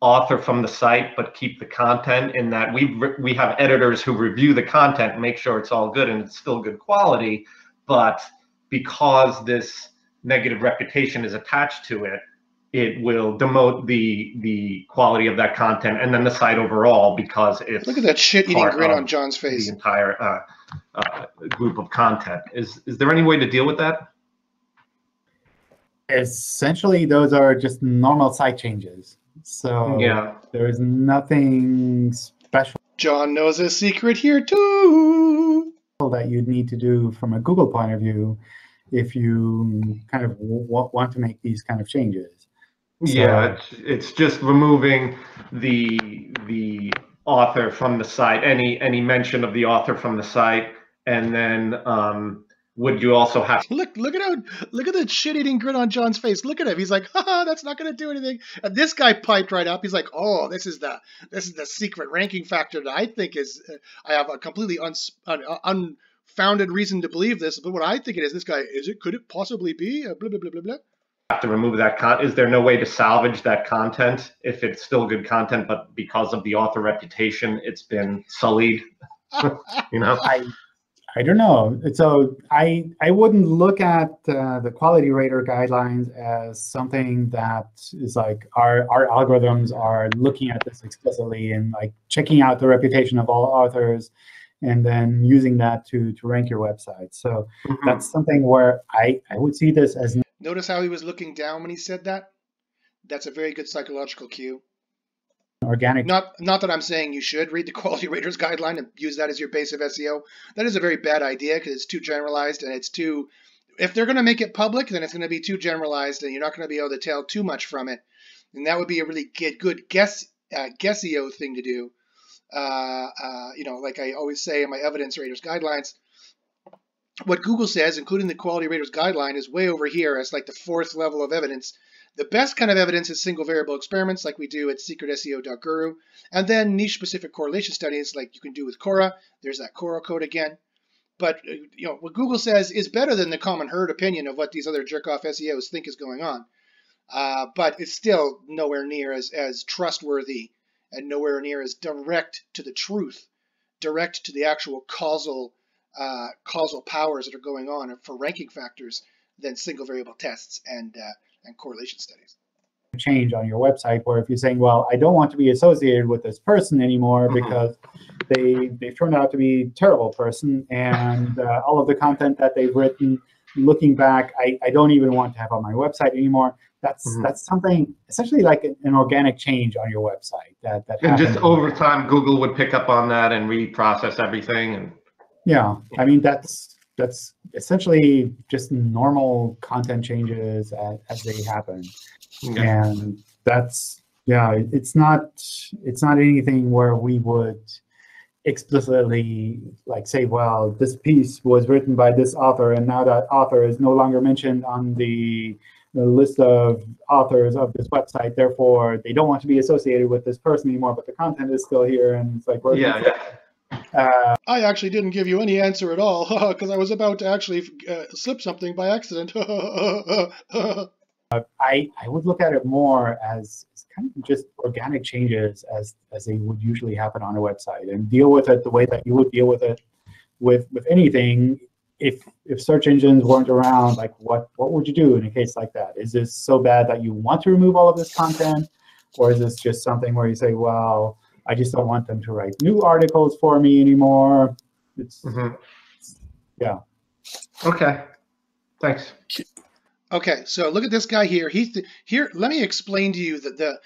author from the site but keep the content, in that we have editors who review the content and make sure it's all good and it's still good quality, but because this negative reputation is attached to it, it will demote the quality of that content and then the site overall, because it's look at that shit-eating grin on John's face. The entire group of content. Is there any way to deal with that? Essentially, those are just normal site changes. So yeah, there is nothing special. John knows a secret here too. That you'd need to do from a Google point of view if you kind of want to make these kind of changes. So, yeah, it's just removing the author from the site, any mention of the author from the site, and then would you also have look at that shit-eating grin on John's face. Look at him. He's like, haha, that's not going to do anything. And this guy piped right up. He's like, oh, this is the secret ranking factor that I think is. I have a completely unfounded reason to believe this, but what I think it is, this guy could it possibly be? Blah blah blah blah blah. Have to remove that is there no way to salvage that content if it's still good content, but because of the author reputation, it's been sullied? You know. I don't know. So I wouldn't look at the quality rater guidelines as something that is like our algorithms are looking at this explicitly and like checking out the reputation of all authors and then using that to rank your website. So that's something where I would see this as. Notice how he was looking down when he said that? That's a very good psychological cue. Organic. Not that I'm saying you should read the quality raters guideline and use that as your base of SEO. That is a very bad idea because it's too generalized and it's too. If they're going to make it public, then it's going to be too generalized and you're not going to be able to tell too much from it. And that would be a really good guess-EO thing to do. Like I always say in my evidence raters guidelines, what Google says, including the quality raters guideline, is way over here as like the fourth level of evidence. The best kind of evidence is single variable experiments like we do at secretseo.guru, and then niche-specific correlation studies like you can do with Quora. There's that Quora code again. But what Google says is better than the common herd opinion of what these other jerk-off SEOs think is going on. But it's still nowhere near as trustworthy and nowhere near as direct to the truth, direct to the actual causal powers that are going on for ranking factors than single variable tests and correlation studies. Change on your website, where if you're saying, well, I don't want to be associated with this person anymore because they've turned out to be a terrible person, and all of the content that they've written, looking back, I don't even want to have on my website anymore. That's something essentially like an organic change on your website that and just over time, Google would pick up on that and reprocess everything. And yeah, I mean that's that's essentially just normal content changes as they happen. Okay. And that's, yeah, it's not anything where we would explicitly like say, well, this piece was written by this author, and now that author is no longer mentioned on the list of authors of this website, therefore they don't want to be associated with this person anymore, but the content is still here. And it's like, I actually didn't give you any answer at all because I was about to actually slip something by accident. I would look at it more as kind of just organic changes as they would usually happen on a website, and deal with it the way that you would deal with it with anything. If search engines weren't around, like what would you do in a case like that? Is this so bad that you want to remove all of this content, or is this just something where you say, well, I just don't want them to write new articles for me anymore? It's yeah. Okay. Thanks. Okay, so look at this guy here. Here. Let me explain to you the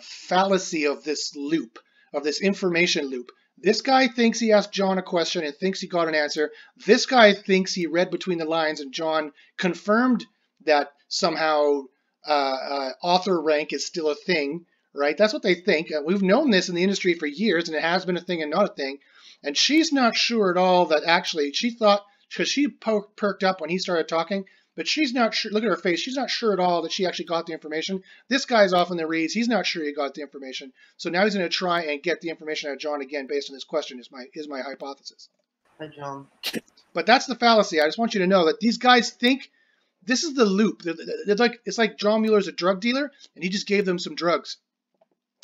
fallacy of this loop, of this information loop. This guy thinks he asked John a question and thinks he got an answer. This guy thinks he read between the lines and John confirmed that somehow author rank is still a thing, right? That's what they think. We've known this in the industry for years, and it has been a thing and not a thing. And she's not sure at all that actually, she thought, because she perked up when he started talking, but she's not sure. Look at her face. She's not sure at all that she actually got the information. This guy's off in the reeds. He's not sure he got the information. So now he's going to try and get the information out of John again based on this question is my hypothesis. Hi, John. But that's the fallacy. I just want you to know that these guys think this is the loop. It's like John Mueller's a drug dealer, and he just gave them some drugs.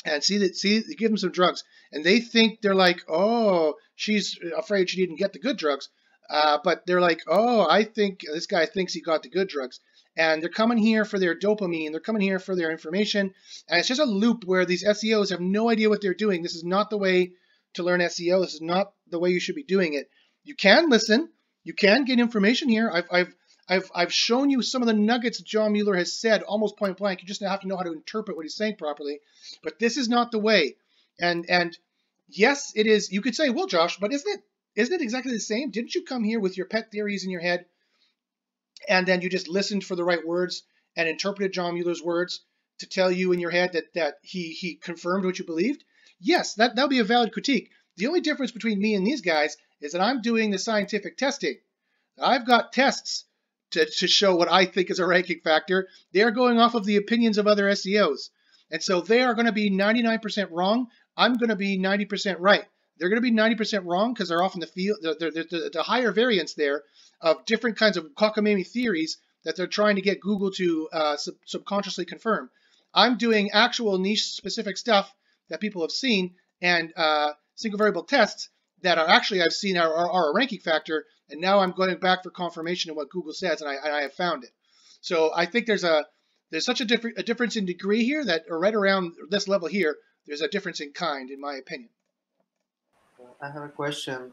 And see, they give them some drugs, and they think they're like, oh, she's afraid she didn't get the good drugs. But they're like, oh, I think this guy thinks he got the good drugs. And they're coming here for their dopamine. They're coming here for their information. And it's just a loop where these SEOs have no idea what they're doing. This is not the way to learn SEO. This is not the way you should be doing it. You can listen. You can get information here. I've shown you some of the nuggets John Mueller has said almost point blank. You just have to know how to interpret what he's saying properly. But this is not the way. And yes, it is. You could say, well, Josh, but isn't it exactly the same? Didn't you come here with your pet theories in your head, and then you just listened for the right words and interpreted John Mueller's words to tell you in your head that he confirmed what you believed? Yes, that would be a valid critique. The only difference between me and these guys is that I'm doing the scientific testing. I've got tests to show what I think is a ranking factor. They are going off of the opinions of other SEOs. And so they are going to be 99% wrong. I'm going to be 90% right. They're going to be 90% wrong because they're off in the field. The higher variance there of different kinds of cockamamie theories that they're trying to get Google to subconsciously confirm. I'm doing actual niche-specific stuff that people have seen and single variable tests that are actually I've seen are a ranking factor, and now I'm going back for confirmation of what Google says, and I have found it. So I think there's such a difference in degree here that right around this level here, there's a difference in kind, in my opinion. I have a question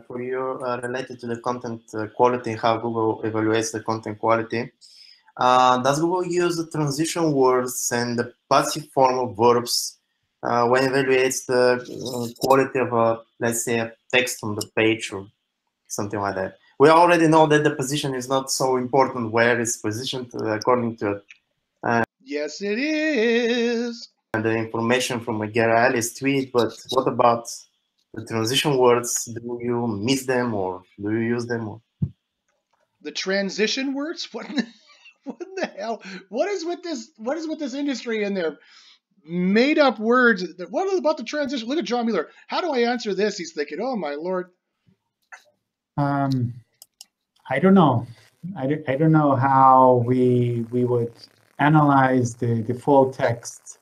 for you related to the content quality, how Google evaluates the content quality. Does Google use the transition words and the passive form of verbs when evaluates the quality of, let's say, a text on the page or something like that? We already know that the position is not so important where it's positioned according to it. Yes, it is. And the information from a Gary Ellis tweet, but what about the transition words? Do you miss them or do you use them? Or? The transition words? What in the hell? What is with this industry and their made up words? What about the transition? Look at John Mueller. How do I answer this? He's thinking, oh my Lord. I don't know. I don't know how we would analyze the full text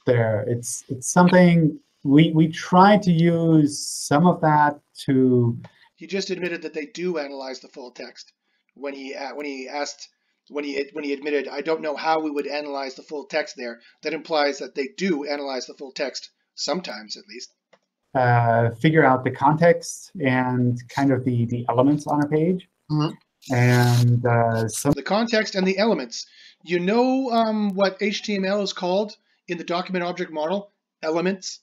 there. It's something we try to use some of that to. He just admitted that they do analyze the full text when he admitted, I don't know how we would analyze the full text there. That implies that they do analyze the full text sometimes, at least. Figure out the context and kind of the elements on a page. Mm-hmm. And the context and the elements. You know what HTML is called in the document object model? Elements.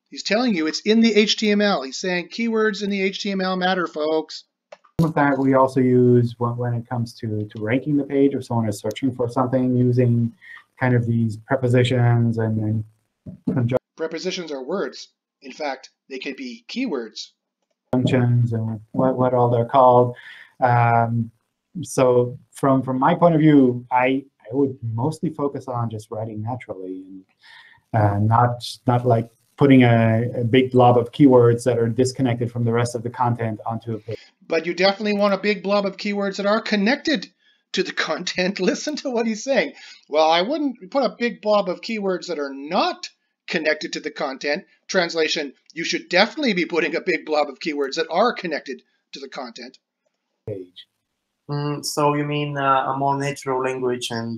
He's telling you it's in the HTML. He's saying keywords in the HTML matter, folks. Some of that we also use when it comes to ranking the page. If someone is searching for something using kind of these prepositions and Prepositions are words. In fact, they could be keywords. Functions and what all they're called. So from my point of view, I would mostly focus on just writing naturally and not like putting a big blob of keywords that are disconnected from the rest of the content onto a page. But you definitely want a big blob of keywords that are connected to the content. Listen to what he's saying. Well, I wouldn't put a big blob of keywords that are not connected to the content. Translation, you should definitely be putting a big blob of keywords that are connected to the content. Page. So you mean a more natural language and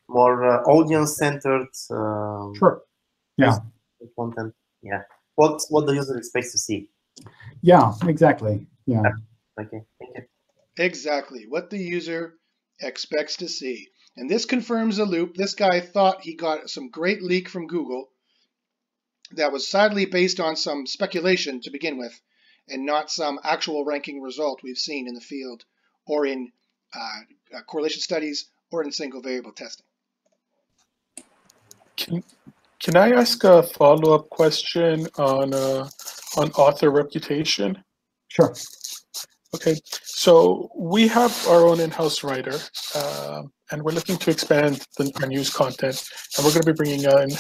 more audience-centered Sure. Yeah. content? Yeah. What the user expects to see. Yeah, exactly. Yeah. Okay, thank you. Exactly what the user expects to see. And this confirms the loop. This guy thought he got some great leak from Google that was sadly based on some speculation to begin with, and not some actual ranking result we've seen in the field, or in correlation studies, or in single variable testing. Can I ask a follow-up question on author reputation? Sure. Okay, so we have our own in-house writer, and we're looking to expand our news content, and we're going to be bringing in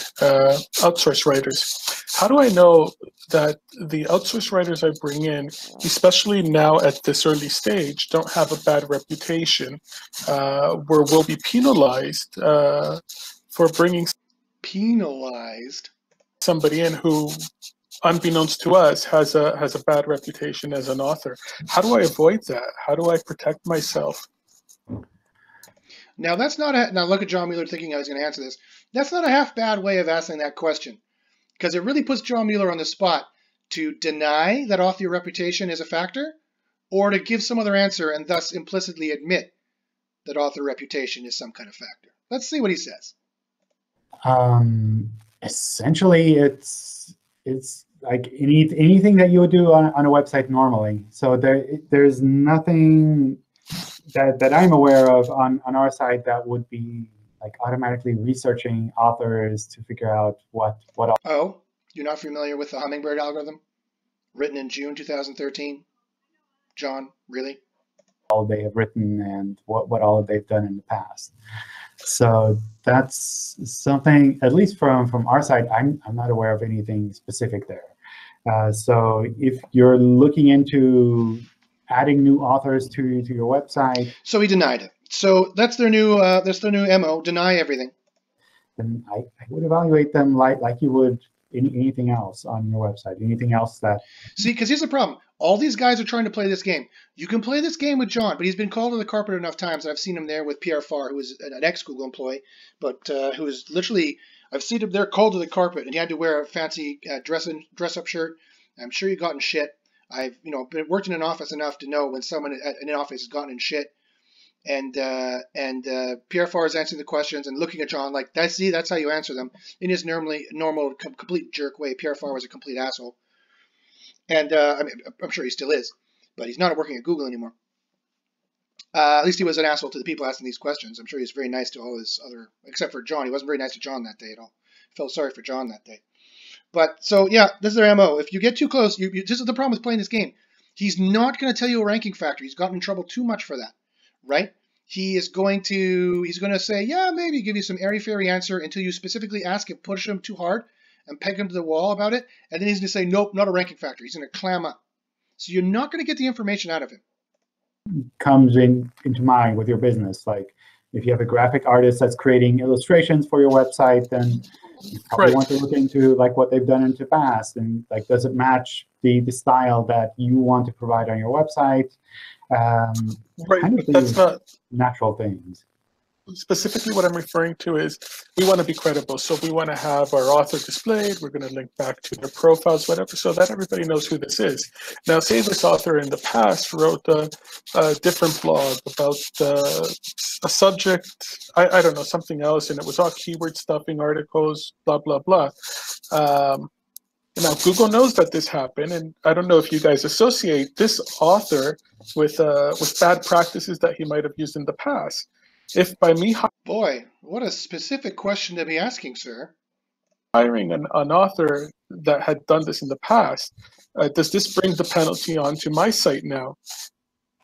outsourced writers. How do I know that the outsourced writers I bring in, especially now at this early stage, don't have a bad reputation, where we'll be penalized for bringing somebody in who, unbeknownst to us, has a bad reputation as an author? How do I avoid that? How do I protect myself? Now that's not a, now look at John Mueller thinking I was going to answer this. That's not a half bad way of asking that question, because it really puts John Mueller on the spot to deny that author reputation is a factor, or to give some other answer and thus implicitly admit that author reputation is some kind of factor. Let's see what he says. Essentially, it's like anything that you would do on a website normally. So there's nothing that I'm aware of on our site that would be like automatically researching authors to figure out what. Oh, you're not familiar with the Hummingbird algorithm, written in June 2013? John, really? All they have written and what all they've done in the past. So that's something, at least from our side, I'm not aware of anything specific there. So if you're looking into adding new authors to your website, so he denied it. So that's their new MO: deny everything. Then I would evaluate them like you would anything else on your website. Anything else that. See, because here's the problem. All these guys are trying to play this game. You can play this game with John, but he's been called to the carpet enough times. I've seen him there with Pierre Farr, who is an ex-Google employee, but who is literally, I've seen him there called to the carpet, and he had to wear a fancy dress-up shirt. I'm sure he got in shit. I've worked in an office enough to know when someone in an office has gotten in shit. And Pierre Farr is answering the questions and looking at John like, that's how you answer them. In his normal complete jerk way, Pierre Farr was a complete asshole. And I mean, I'm sure he still is, but he's not working at Google anymore. At least he was an asshole to the people asking these questions. I'm sure he was very nice to all his other, except for John. He wasn't very nice to John that day at all. Felt sorry for John that day. But so yeah, this is their MO. If you get too close, this is the problem with playing this game. He's not going to tell you a ranking factor. He's gotten in trouble too much for that, right? He's going to say, yeah, maybe give you some airy-fairy answer until you specifically ask him, push him too hard, and peg him to the wall about it, and then he's going to say, nope, not a ranking factor. He's going to clam up. So you're not going to get the information out of him. Comes into mind with your business. Like if you have a graphic artist that's creating illustrations for your website, then you probably want to look into like what they've done in the past, and like does it match the style that you want to provide on your website? Right, kind of that's not natural things. Specifically, what I'm referring to is we want to be credible. So we want to have our author displayed. We're going to link back to their profiles, whatever, so that everybody knows who this is. Now, say this author in the past wrote a different blog about a subject, I don't know, something else, and it was all keyword stuffing articles, blah, blah, blah. Now, Google knows that this happened, and I don't know if you guys associate this author with bad practices that he might have used in the past. If by me Boy, what a specific question to be asking, sir. hiring an author that had done this in the past, does this bring the penalty onto my site now?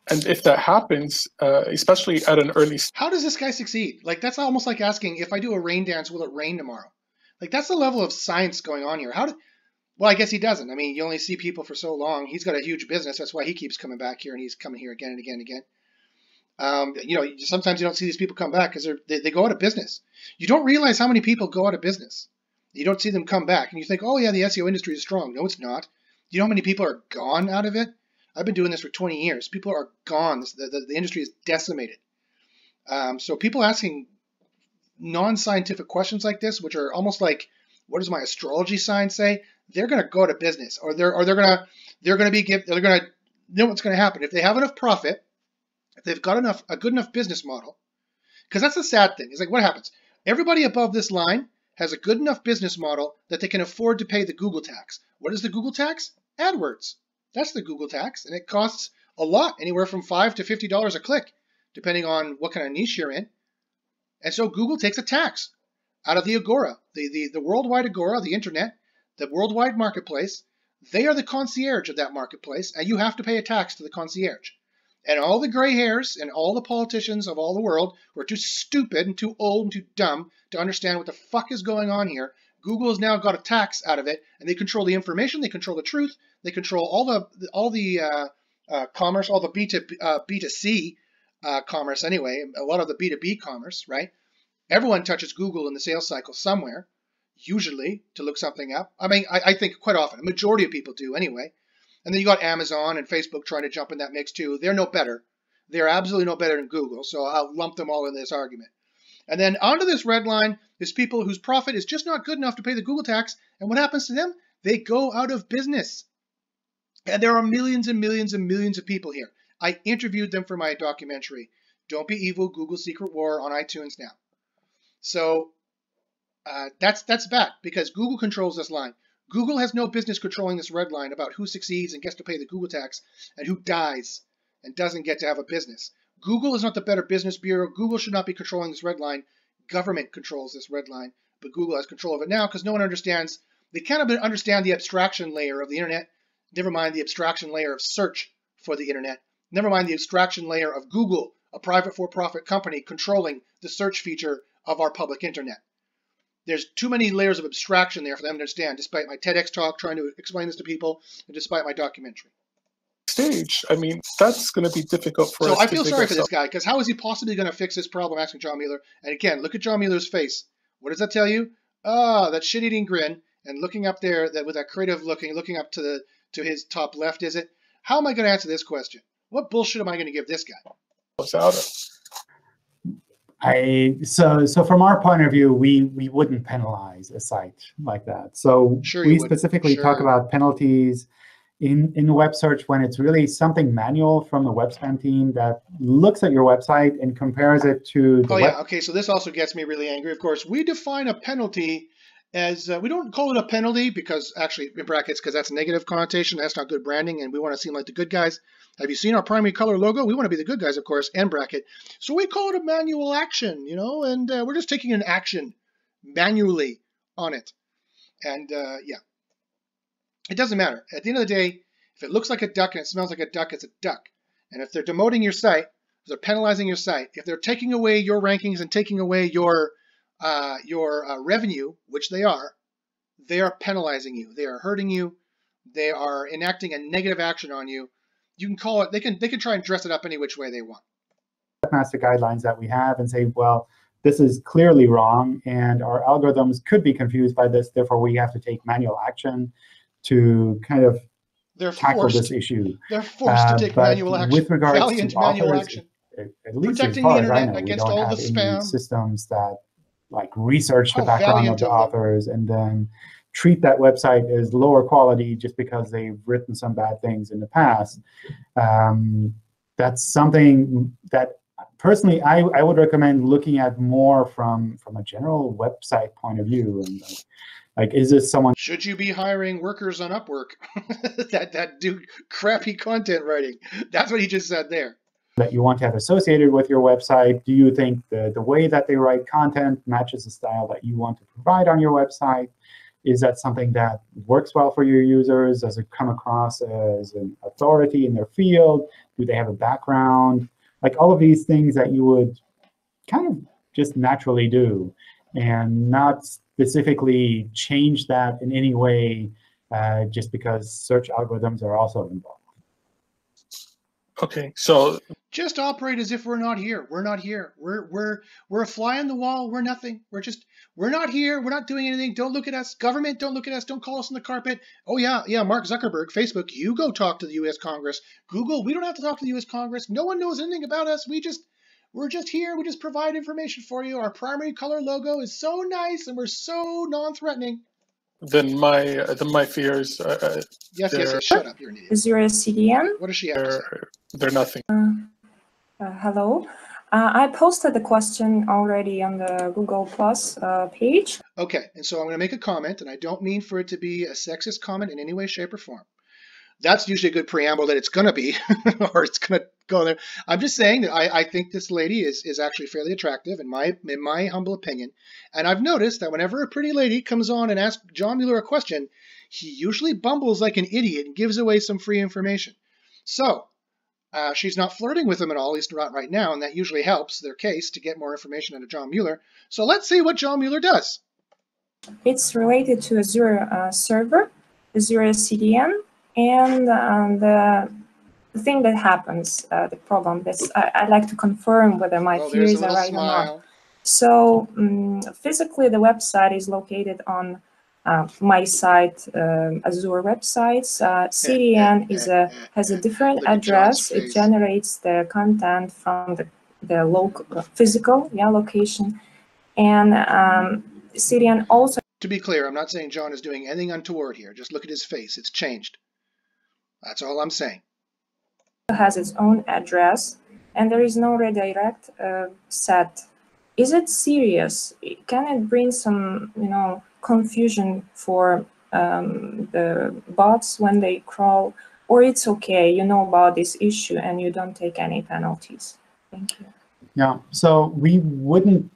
And if that happens, especially at an early stage. How does this guy succeed? Like, that's almost like asking, if I do a rain dance, will it rain tomorrow? Like, that's the level of science going on here. Well, I guess he doesn't. I mean, you only see people for so long. He's got a huge business. That's why he keeps coming back here, and he's coming here again and again and again. You know, sometimes you don't see these people come back because they go out of business. You don't realize how many people go out of business. You don't see them come back, and you think, oh, yeah, the SEO industry is strong. No, it's not. You know how many people are gone out of it? I've been doing this for 20 years. People are gone. The industry is decimated. So people asking non-scientific questions like this, which are almost like, what does my astrology sign say? They're going to go out of business, or they're going to know what's going to happen if they have enough profit, if they've got a good enough business model. Because that's the sad thing. It's like, what happens? Everybody above this line has a good enough business model that they can afford to pay the Google tax. What is the Google tax? AdWords. That's the Google tax, and it costs a lot, anywhere from $5 to $50 a click, depending on what kind of niche you're in. And so Google takes a tax out of the Agora, the worldwide Agora, the internet, the worldwide marketplace. They are the concierge of that marketplace, and you have to pay a tax to the concierge. And all the gray hairs and all the politicians of all the world who are too stupid and too old and too dumb to understand what the fuck is going on here, Google has now got a tax out of it, and they control the information, they control the truth, they control all the commerce, all the B2C commerce anyway, a lot of the B2B commerce, right? Everyone touches Google in the sales cycle somewhere, usually to look something up. I mean, I think quite often, a majority of people do anyway. And then you got Amazon and Facebook trying to jump in that mix too. They're no better. They're absolutely no better than Google, so I'll lump them all in this argument. And then onto this red line is people whose profit is just not good enough to pay the Google tax. And what happens to them? They go out of business. And there are millions and millions and millions of people here. I interviewed them for my documentary, Don't Be Evil, Google's Secret War, on iTunes now. So that's bad, because Google controls this line. Google has no business controlling this red line about who succeeds and gets to pay the Google tax and who dies and doesn't get to have a business. Google is not the Better Business Bureau. Google should not be controlling this red line. Government controls this red line, but Google has control of it now because no one understands. They can't understand the abstraction layer of the internet, never mind the abstraction layer of search for the internet, never mind the abstraction layer of Google, a private for-profit company controlling the search feature of our public internet. There's too many layers of abstraction there for them to understand, despite my TEDx talk trying to explain this to people, and despite my documentary. Stage, I mean, that's going to be difficult for us. So I feel sorry for this guy, because how is he possibly going to fix this problem, asking John Mueller? And again, look at John Mueller's face. What does that tell you? Ah, that shit-eating grin, and looking up there with that creative looking up to his top left, is it? How am I going to answer this question? What bullshit am I going to give this guy? So from our point of view, we wouldn't penalize a site like that. So sure we specifically talk about penalties in web search when it's really something manual from the web spam team that looks at your website and compares it to the okay, so this also gets me really angry. Of course, we define a penalty as, we don't call it a penalty because, actually, in brackets, because that's a negative connotation. That's not good branding, and we want to seem like the good guys. Have you seen our primary color logo? We want to be the good guys, of course, and bracket. So we call it a manual action, you know, and we're just taking an action manually on it. And, yeah. It doesn't matter. At the end of the day, if it looks like a duck and it smells like a duck, it's a duck. And if they're demoting your site, if they're penalizing your site, if they're taking away your rankings and taking away your revenue, which they are penalizing you. They are hurting you. They are enacting a negative action on you. You can call it, they can try and dress it up any which way they want. Webmaster guidelines that we have and say, well, this is clearly wrong, and our algorithms could be confused by this, therefore we have to take manual action to kind of tackle this issue. They're forced to take manual action. With regards Valiant to manual authors, action. At least protecting as far the internet as I know, against we don't all have the any spam. systems that like research the background of the authors and then treat that website as lower quality just because they've written some bad things in the past. That's something that personally I would recommend looking at more from a general website point of view. And Like, is this someone? Should you be hiring workers on Upwork that do crappy content writing? That's what he just said there. That you want to have associated with your website? Do you think the way that they write content matches the style that you want to provide on your website? Is that something that works well for your users? Does it come across as an authority in their field? Do they have a background? Like all of these things that you would kind of just naturally do, and not specifically change that in any way just because search algorithms are also involved. Okay, so just operate as if we're not here. We're not here. We're a fly on the wall. We're nothing. We're not here. We're not doing anything. Don't look at us. Government, don't look at us. Don't call us on the carpet. Oh yeah, Mark Zuckerberg, Facebook, you go talk to the U.S. Congress. Google, we don't have to talk to the U.S. Congress. No one knows anything about us. We're just here. We just provide information for you. Our primary color logo is so nice, and we're so non-threatening. Then my fears. Yes. Shut up. You're an idiot. Is there a CDN? What does she have to say? They're nothing. Hello. I posted the question already on the Google Plus page. Okay, and so I'm going to make a comment, and I don't mean for it to be a sexist comment in any way, shape, or form. That's usually a good preamble that it's going to be, or it's going to go there. I'm just saying that I think this lady is actually fairly attractive in my humble opinion. And I've noticed that whenever a pretty lady comes on and asks John Mueller a question, he usually bumbles like an idiot and gives away some free information. So she's not flirting with him at all, at least not right now, and that usually helps their case to get more information out of John Mueller. So let's see what John Mueller does. It's related to Azure server, Azure CDN. And the thing that happens, the problem, I'd like to confirm whether my fears are right or not. So physically, the website is located on my site, Azure websites. CDN has a different address. It generates the content from the local physical location, and CDN also. To be clear, I'm not saying John is doing anything untoward here. Just look at his face; it's changed. That's all I'm saying. Has its own address, and there is no redirect set. Is it serious? Can it bring some, confusion for the bots when they crawl, or it's okay? You know about this issue and you don't take any penalties. Thank you. Yeah. So we wouldn't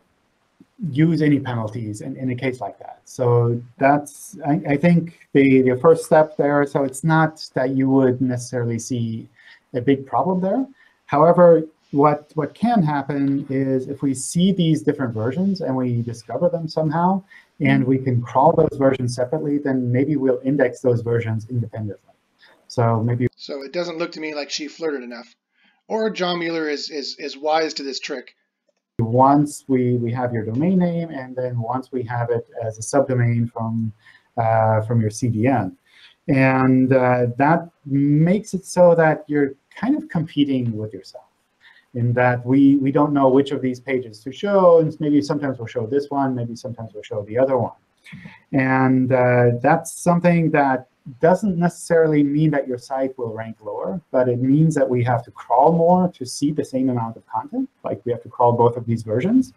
use any penalties in a case like that. So that's, I think, the first step there. So it's not that you would necessarily see a big problem there. However, what can happen is if we see these different versions and we discover them somehow, and we can crawl those versions separately, then maybe we'll index those versions independently. So maybe. So it doesn't look to me like she flirted enough, or John Mueller is wise to this trick. Once we have your domain name, and then once we have it as a subdomain from your CDN. And that makes it so that you're kind of competing with yourself, in that we don't know which of these pages to show, and maybe sometimes we'll show this one, maybe sometimes we'll show the other one. And that's something that doesn't necessarily mean that your site will rank lower, but it means that we have to crawl more to see the same amount of content, like we have to crawl both of these versions.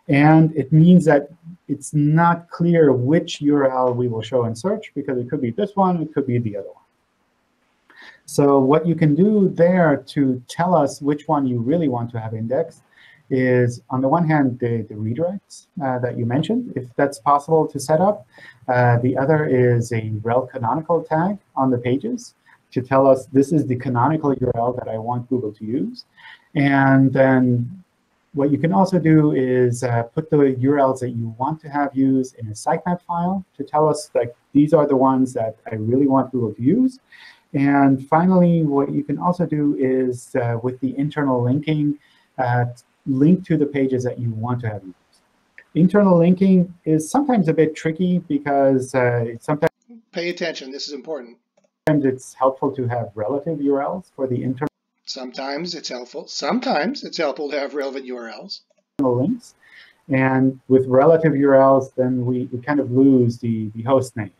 And it means that it's not clear which URL we will show in search, because it could be this one, it could be the other one. So what you can do there to tell us which one you really want to have indexed is, on the one hand, the redirects that you mentioned, if that's possible to set up. The other is a rel canonical tag on the pages to tell us this is the canonical URL that I want Google to use. And then what you can also do is put the URLs that you want to have used in a sitemap file to tell us that these are the ones that I really want Google to use. And finally, what you can also do is, with the internal linking, link to the pages that you want to have used. Internal linking is sometimes a bit tricky because sometimes. Pay attention. This is important. Sometimes it's helpful to have relative URLs for the internal. Sometimes it's helpful. Sometimes it's helpful to have relevant URLs. Links. And with relative URLs, then we kind of lose the host name.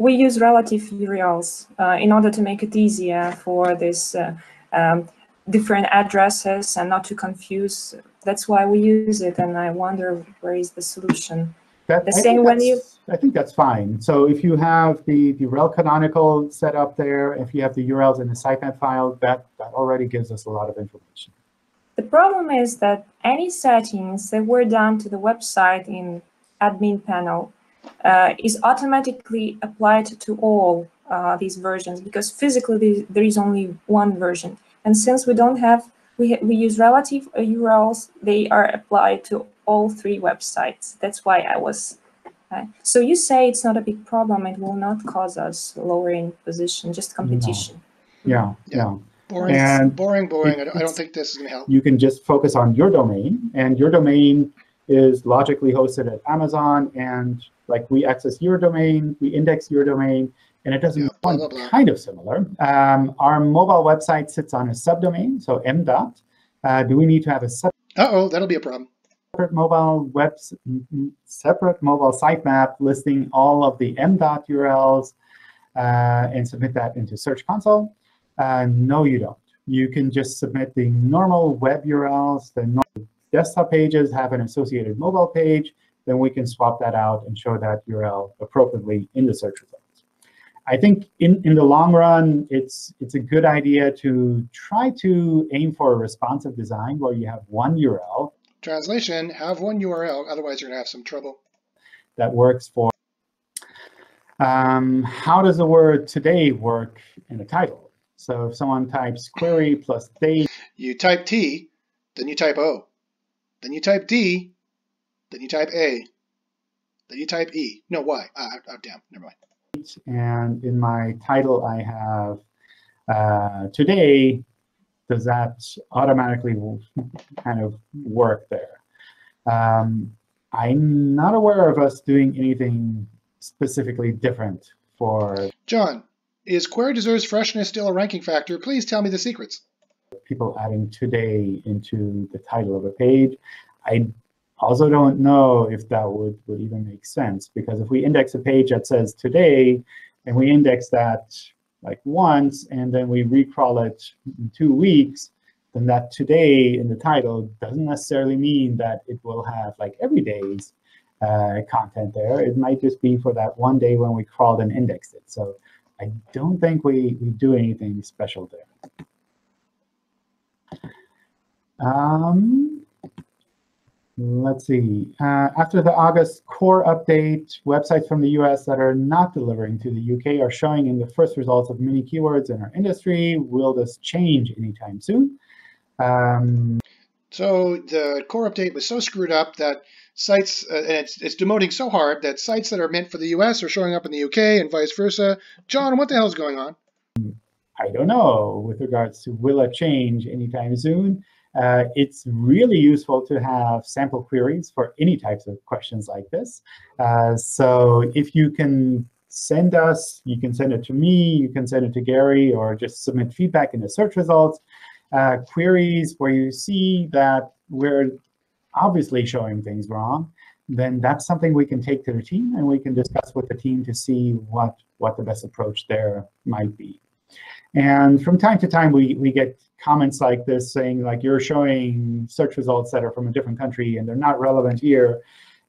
We use relative URLs in order to make it easier for this different addresses and not to confuse That's why we use it, and I wonder where is the solution. I think that's fine. So if you have the rel canonical set up there, if you have the URLs in the sitemap file, that already gives us a lot of information. The problem is that any settings that were done to the website in admin panel is automatically applied to all these versions, because physically there is only one version. And since we don't have, we use relative URLs, they are applied to all three websites. That's why I was. So you say it's not a big problem, it will not cause us lowering position, just competition. No. Yeah. Boring. I don't think this is going to help. You can just focus on your domain, and your domain is logically hosted at Amazon, and like we access your domain, we index your domain, and it does one kind of similar. Our mobile website sits on a subdomain, so m dot. Do we need to have a that'll be a problem. Separate mobile sitemap listing all of the m dot URLs and submit that into Search Console? No, you don't. You can just submit the normal web URLs. The normal desktop pages have an associated mobile page. Then we can swap that out and show that URL appropriately in the search results. I think in the long run, it's a good idea to try to aim for a responsive design where you have one URL. Translation, have one URL, otherwise you're going to have some trouble. That works for. How does the word today work in the title? So if someone types query plus date. You type T, then you type O. Then you type D, then you type A, then you type E. No, Y. Damn, never mind. And in my title, I have today. Does that automatically kind of work there? I'm not aware of us doing anything specifically different for. John, is query deserves freshness still a ranking factor? Please tell me the secrets. People adding today into the title of a page. I also don't know if that would even make sense, because if we index a page that says today, and we index that like once, and then we recrawl it in 2 weeks, then that today in the title doesn't necessarily mean that it will have like every day's content there. It might just be for that one day when we crawled and indexed it. So I don't think we do anything special there. Let's see. After the August core update, websites from the US that are not delivering to the UK are showing in the first results of mini keywords in our industry. Will this change anytime soon? So the core update was so screwed up that sites, and it's demoting so hard that sites that are meant for the US are showing up in the UK and vice versa. John, what the hell is going on? I don't know with regards to will it change anytime soon. It's really useful to have sample queries for any types of questions like this. So if you can send us, you can send it to me, you can send it to Gary, or just submit feedback in the search results. Queries where you see that we're obviously showing things wrong, then that's something we can take to the team, and we can discuss with the team to see what the best approach there might be. And from time to time, we get comments like this saying, like, you're showing search results that are from a different country, and they're not relevant here.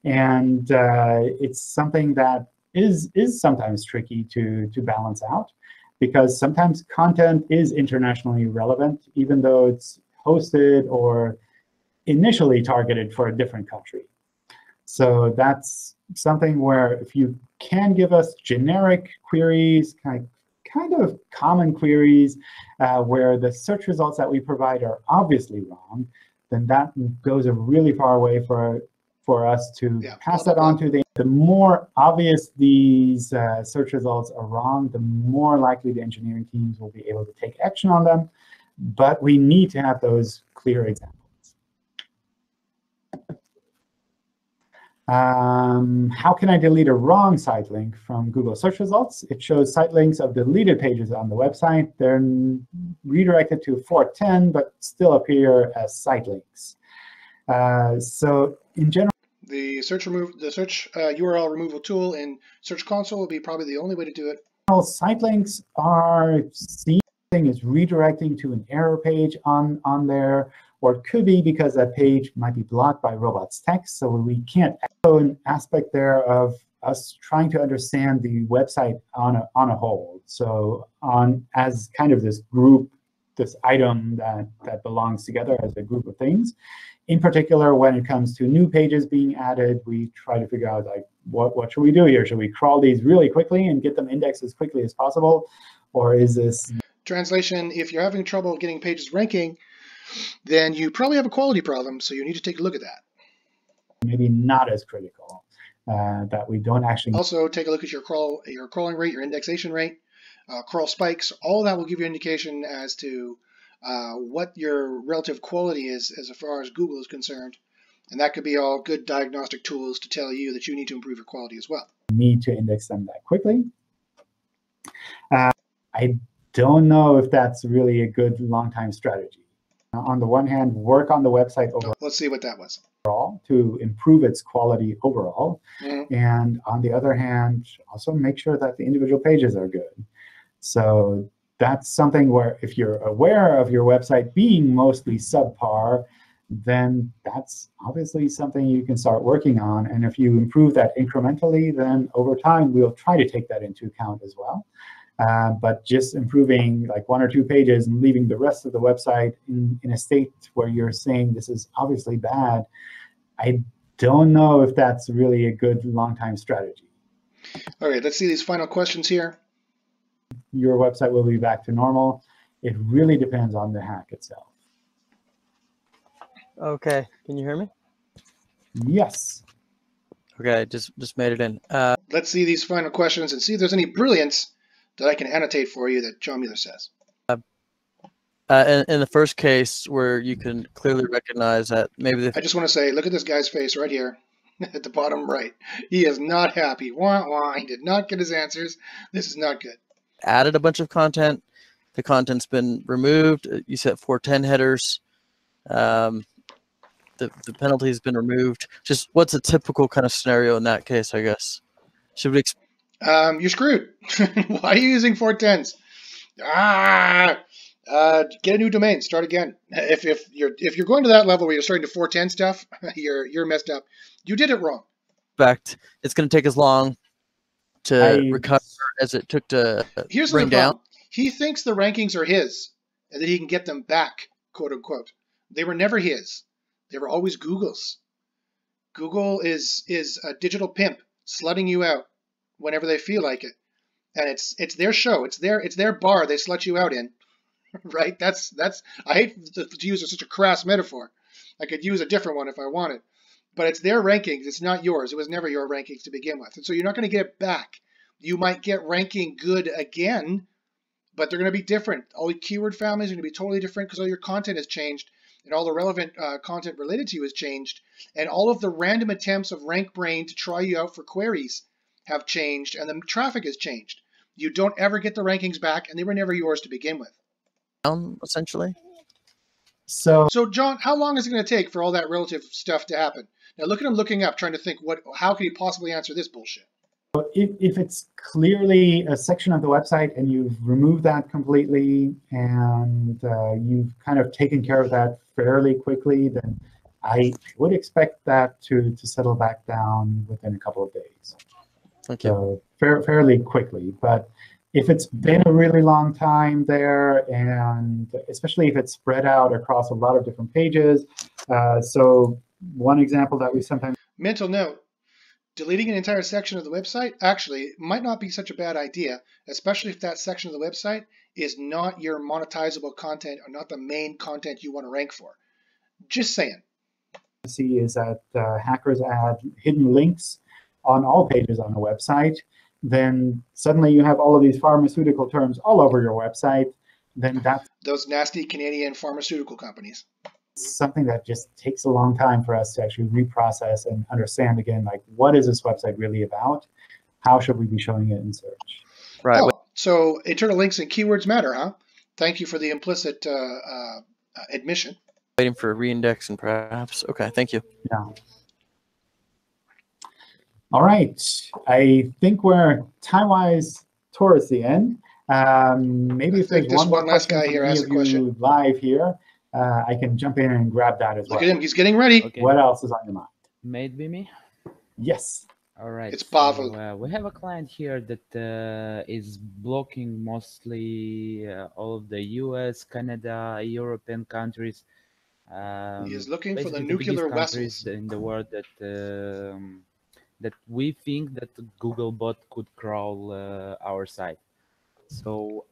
And it's something that is sometimes tricky to balance out, because sometimes content is internationally relevant, even though it's hosted or initially targeted for a different country. So that's something where if you can give us generic queries, kind of common queries where the search results that we provide are obviously wrong, then that goes a really far way for us to pass that on to the more obvious these search results are wrong, the more likely the engineering teams will be able to take action on them. But we need to have those clear examples. How can I delete a wrong site link from Google search results? It shows site links of deleted pages on the website. They're redirected to 410, but still appear as site links. So in general, the search URL removal tool in Search Console will be probably the only way to do it. Site links are seen as redirecting to an error page on there, or it could be because that page might be blocked by robots text, so we can't. So an aspect there of us trying to understand the website on a whole. So as kind of this group, this item that belongs together as a group of things. In particular, when it comes to new pages being added, we try to figure out like what should we do here? Should we crawl these really quickly and get them indexed as quickly as possible, or is this translation? If you're having trouble getting pages ranking, then you probably have a quality problem. So you need to take a look at that. Maybe not as critical. That we don't actually. Also, take a look at your crawling rate, your indexation rate, crawl spikes. All that will give you an indication as to what your relative quality is as far as Google is concerned. And that could be all good diagnostic tools to tell you that you need to improve your quality as well. Need to index them that quickly. I don't know if that's really a good long-time strategy. On the one hand, work on the website overall. Let's see what that was. To improve its quality overall. Mm-hmm. And on the other hand, also make sure that the individual pages are good. So that's something where if you're aware of your website being mostly subpar, then that's obviously something you can start working on. And if you improve that incrementally, then over time, we'll try to take that into account as well. But just improving like 1 or 2 pages and leaving the rest of the website in a state where you're saying this is obviously bad, I don't know if that's really a good long-time strategy. All right, let's see these final questions here. Your website will be back to normal. It really depends on the hack itself. Okay, can you hear me? Yes. Okay, just made it in. Let's see these final questions and see if there's any brilliance that I can annotate for you that John Mueller says. In the first case where you can clearly recognize that maybe I just want to say, look at this guy's face right here at the bottom right. He is not happy. Wah, wah. He did not get his answers. This is not good. Added a bunch of content. The content's been removed. You set 410 headers. The penalty has been removed. Just what's a typical kind of scenario in that case, I guess? Should we you're screwed. Why are you using 410s? Get a new domain. Start again. If you're going to that level where you're starting to 410 stuff, you're messed up. You did it wrong. It's going to take as long to recover as it took to bring down. He thinks the rankings are his and that he can get them back, quote unquote. They were never his. They were always Google's. Google is a digital pimp slutting you out whenever they feel like it, and it's their show. It's their bar they slut you out in, right? That's. I hate to use such a crass metaphor. I could use a different one if I wanted, but it's their rankings. It's not yours. It was never your rankings to begin with, and so you're not going to get it back. You might get ranking good again, but they're going to be different. All the keyword families are going to be totally different because all your content has changed. And all the relevant content related to you has changed. And all of the random attempts of RankBrain to try you out for queries have changed. And the traffic has changed. You don't ever get the rankings back, and they were never yours to begin with. Essentially. So John, how long is it going to take for all that relative stuff to happen? Now look at him looking up, trying to think, how could he possibly answer this bullshit? If it's clearly a section of the website and you've removed that completely and you've kind of taken care of that fairly quickly, then I would expect that to settle back down within a couple of days. Okay. So fairly quickly. But if it's been a really long time there, and especially if it's spread out across a lot of different pages, so one example that we sometimes... Mental note. Deleting an entire section of the website actually might not be such a bad idea, especially if that section of the website is not your monetizable content or not the main content you want to rank for. Just saying. See is that hackers add hidden links on all pages on a website. Then suddenly you have all of these pharmaceutical terms all over your website. Then that's those nasty Canadian pharmaceutical companies. Something that just takes a long time for us to actually reprocess and understand again, like, what is this website really about? How should we be showing it in search? Right. Oh, so internal links and keywords matter, huh? Thank you for the implicit admission. Waiting for a reindexing, perhaps. Okay, thank you. Yeah. All right. I think we're time-wise towards the end. Maybe if there's one last guy here has a question live here. I can jump in and grab that as well. Look at him. He's getting ready. Okay. What else is on your mind? May it be me? Yes. All right. It's so, Pavel. we have a client here that is blocking mostly all of the US, Canada, European countries. He is looking for the Basically nuclear biggest countries vessels. in the world that we think that Googlebot could crawl our site. So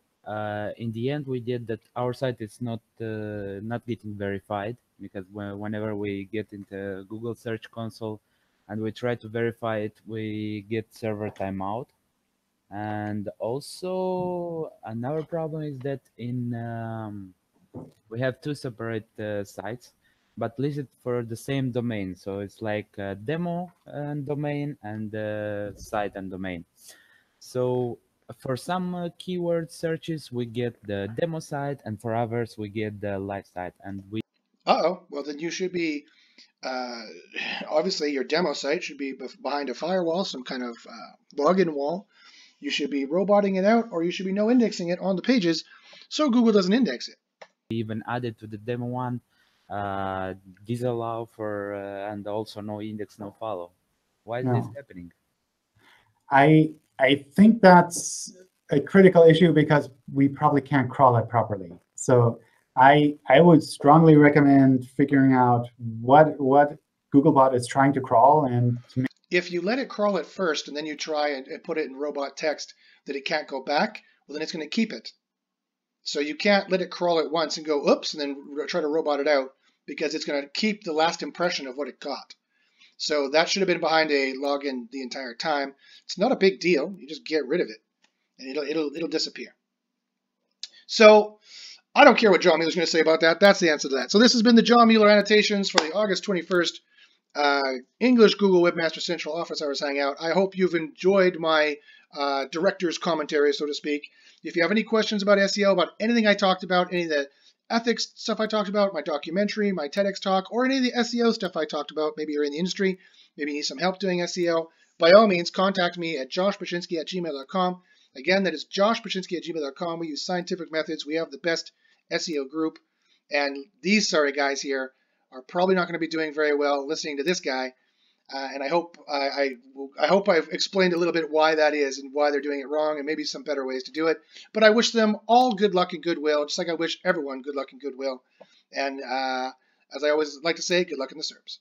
in the end, we did that. Our site is not getting verified because whenever we get into Google Search Console and we try to verify it, we get server timeout. And also another problem is that we have two separate sites, but listed for the same domain. So it's like demo and domain and site and domain. So for some keyword searches, we get the demo site, and for others, we get the live site. And we Uh-oh. Well, then you should be, obviously your demo site should be behind a firewall, some kind of login wall. You should be roboting it out, or you should be no indexing it on the pages so Google doesn't index it. even added to the demo one, disallow for, and also no index, no follow. Why is this happening? I think that's a critical issue because we probably can't crawl it properly. So I would strongly recommend figuring out what Googlebot is trying to crawl, and to make if you let it crawl it first and then you try and put it in robot text that it can't go back, well, then it's going to keep it. So you can't let it crawl it once and go, oops, and then try to robot it out, because it's going to keep the last impression of what it got. So that should have been behind a login the entire time. It's not a big deal. You just get rid of it, and it'll disappear. So I don't care what John Mueller's going to say about that. That's the answer to that. So this has been the John Mueller annotations for the August 21st English Google Webmaster Central Office Hours Hangout. I hope you've enjoyed my director's commentary, so to speak. If you have any questions about SEO, about anything I talked about, any of the ethics stuff I talked about, my documentary, my TEDx talk, or any of the SEO stuff I talked about, maybe you're in the industry, maybe you need some help doing SEO, by all means, contact me at joshbachynski@gmail.com. Again, that is joshbachynski@gmail.com. We use scientific methods. We have the best SEO group. And these sorry guys here are probably not going to be doing very well listening to this guy. And I hope I've explained a little bit why that is and why they're doing it wrong, and maybe some better ways to do it. But I wish them all good luck and goodwill, just like I wish everyone good luck and goodwill. And as I always like to say, good luck in the SERPs.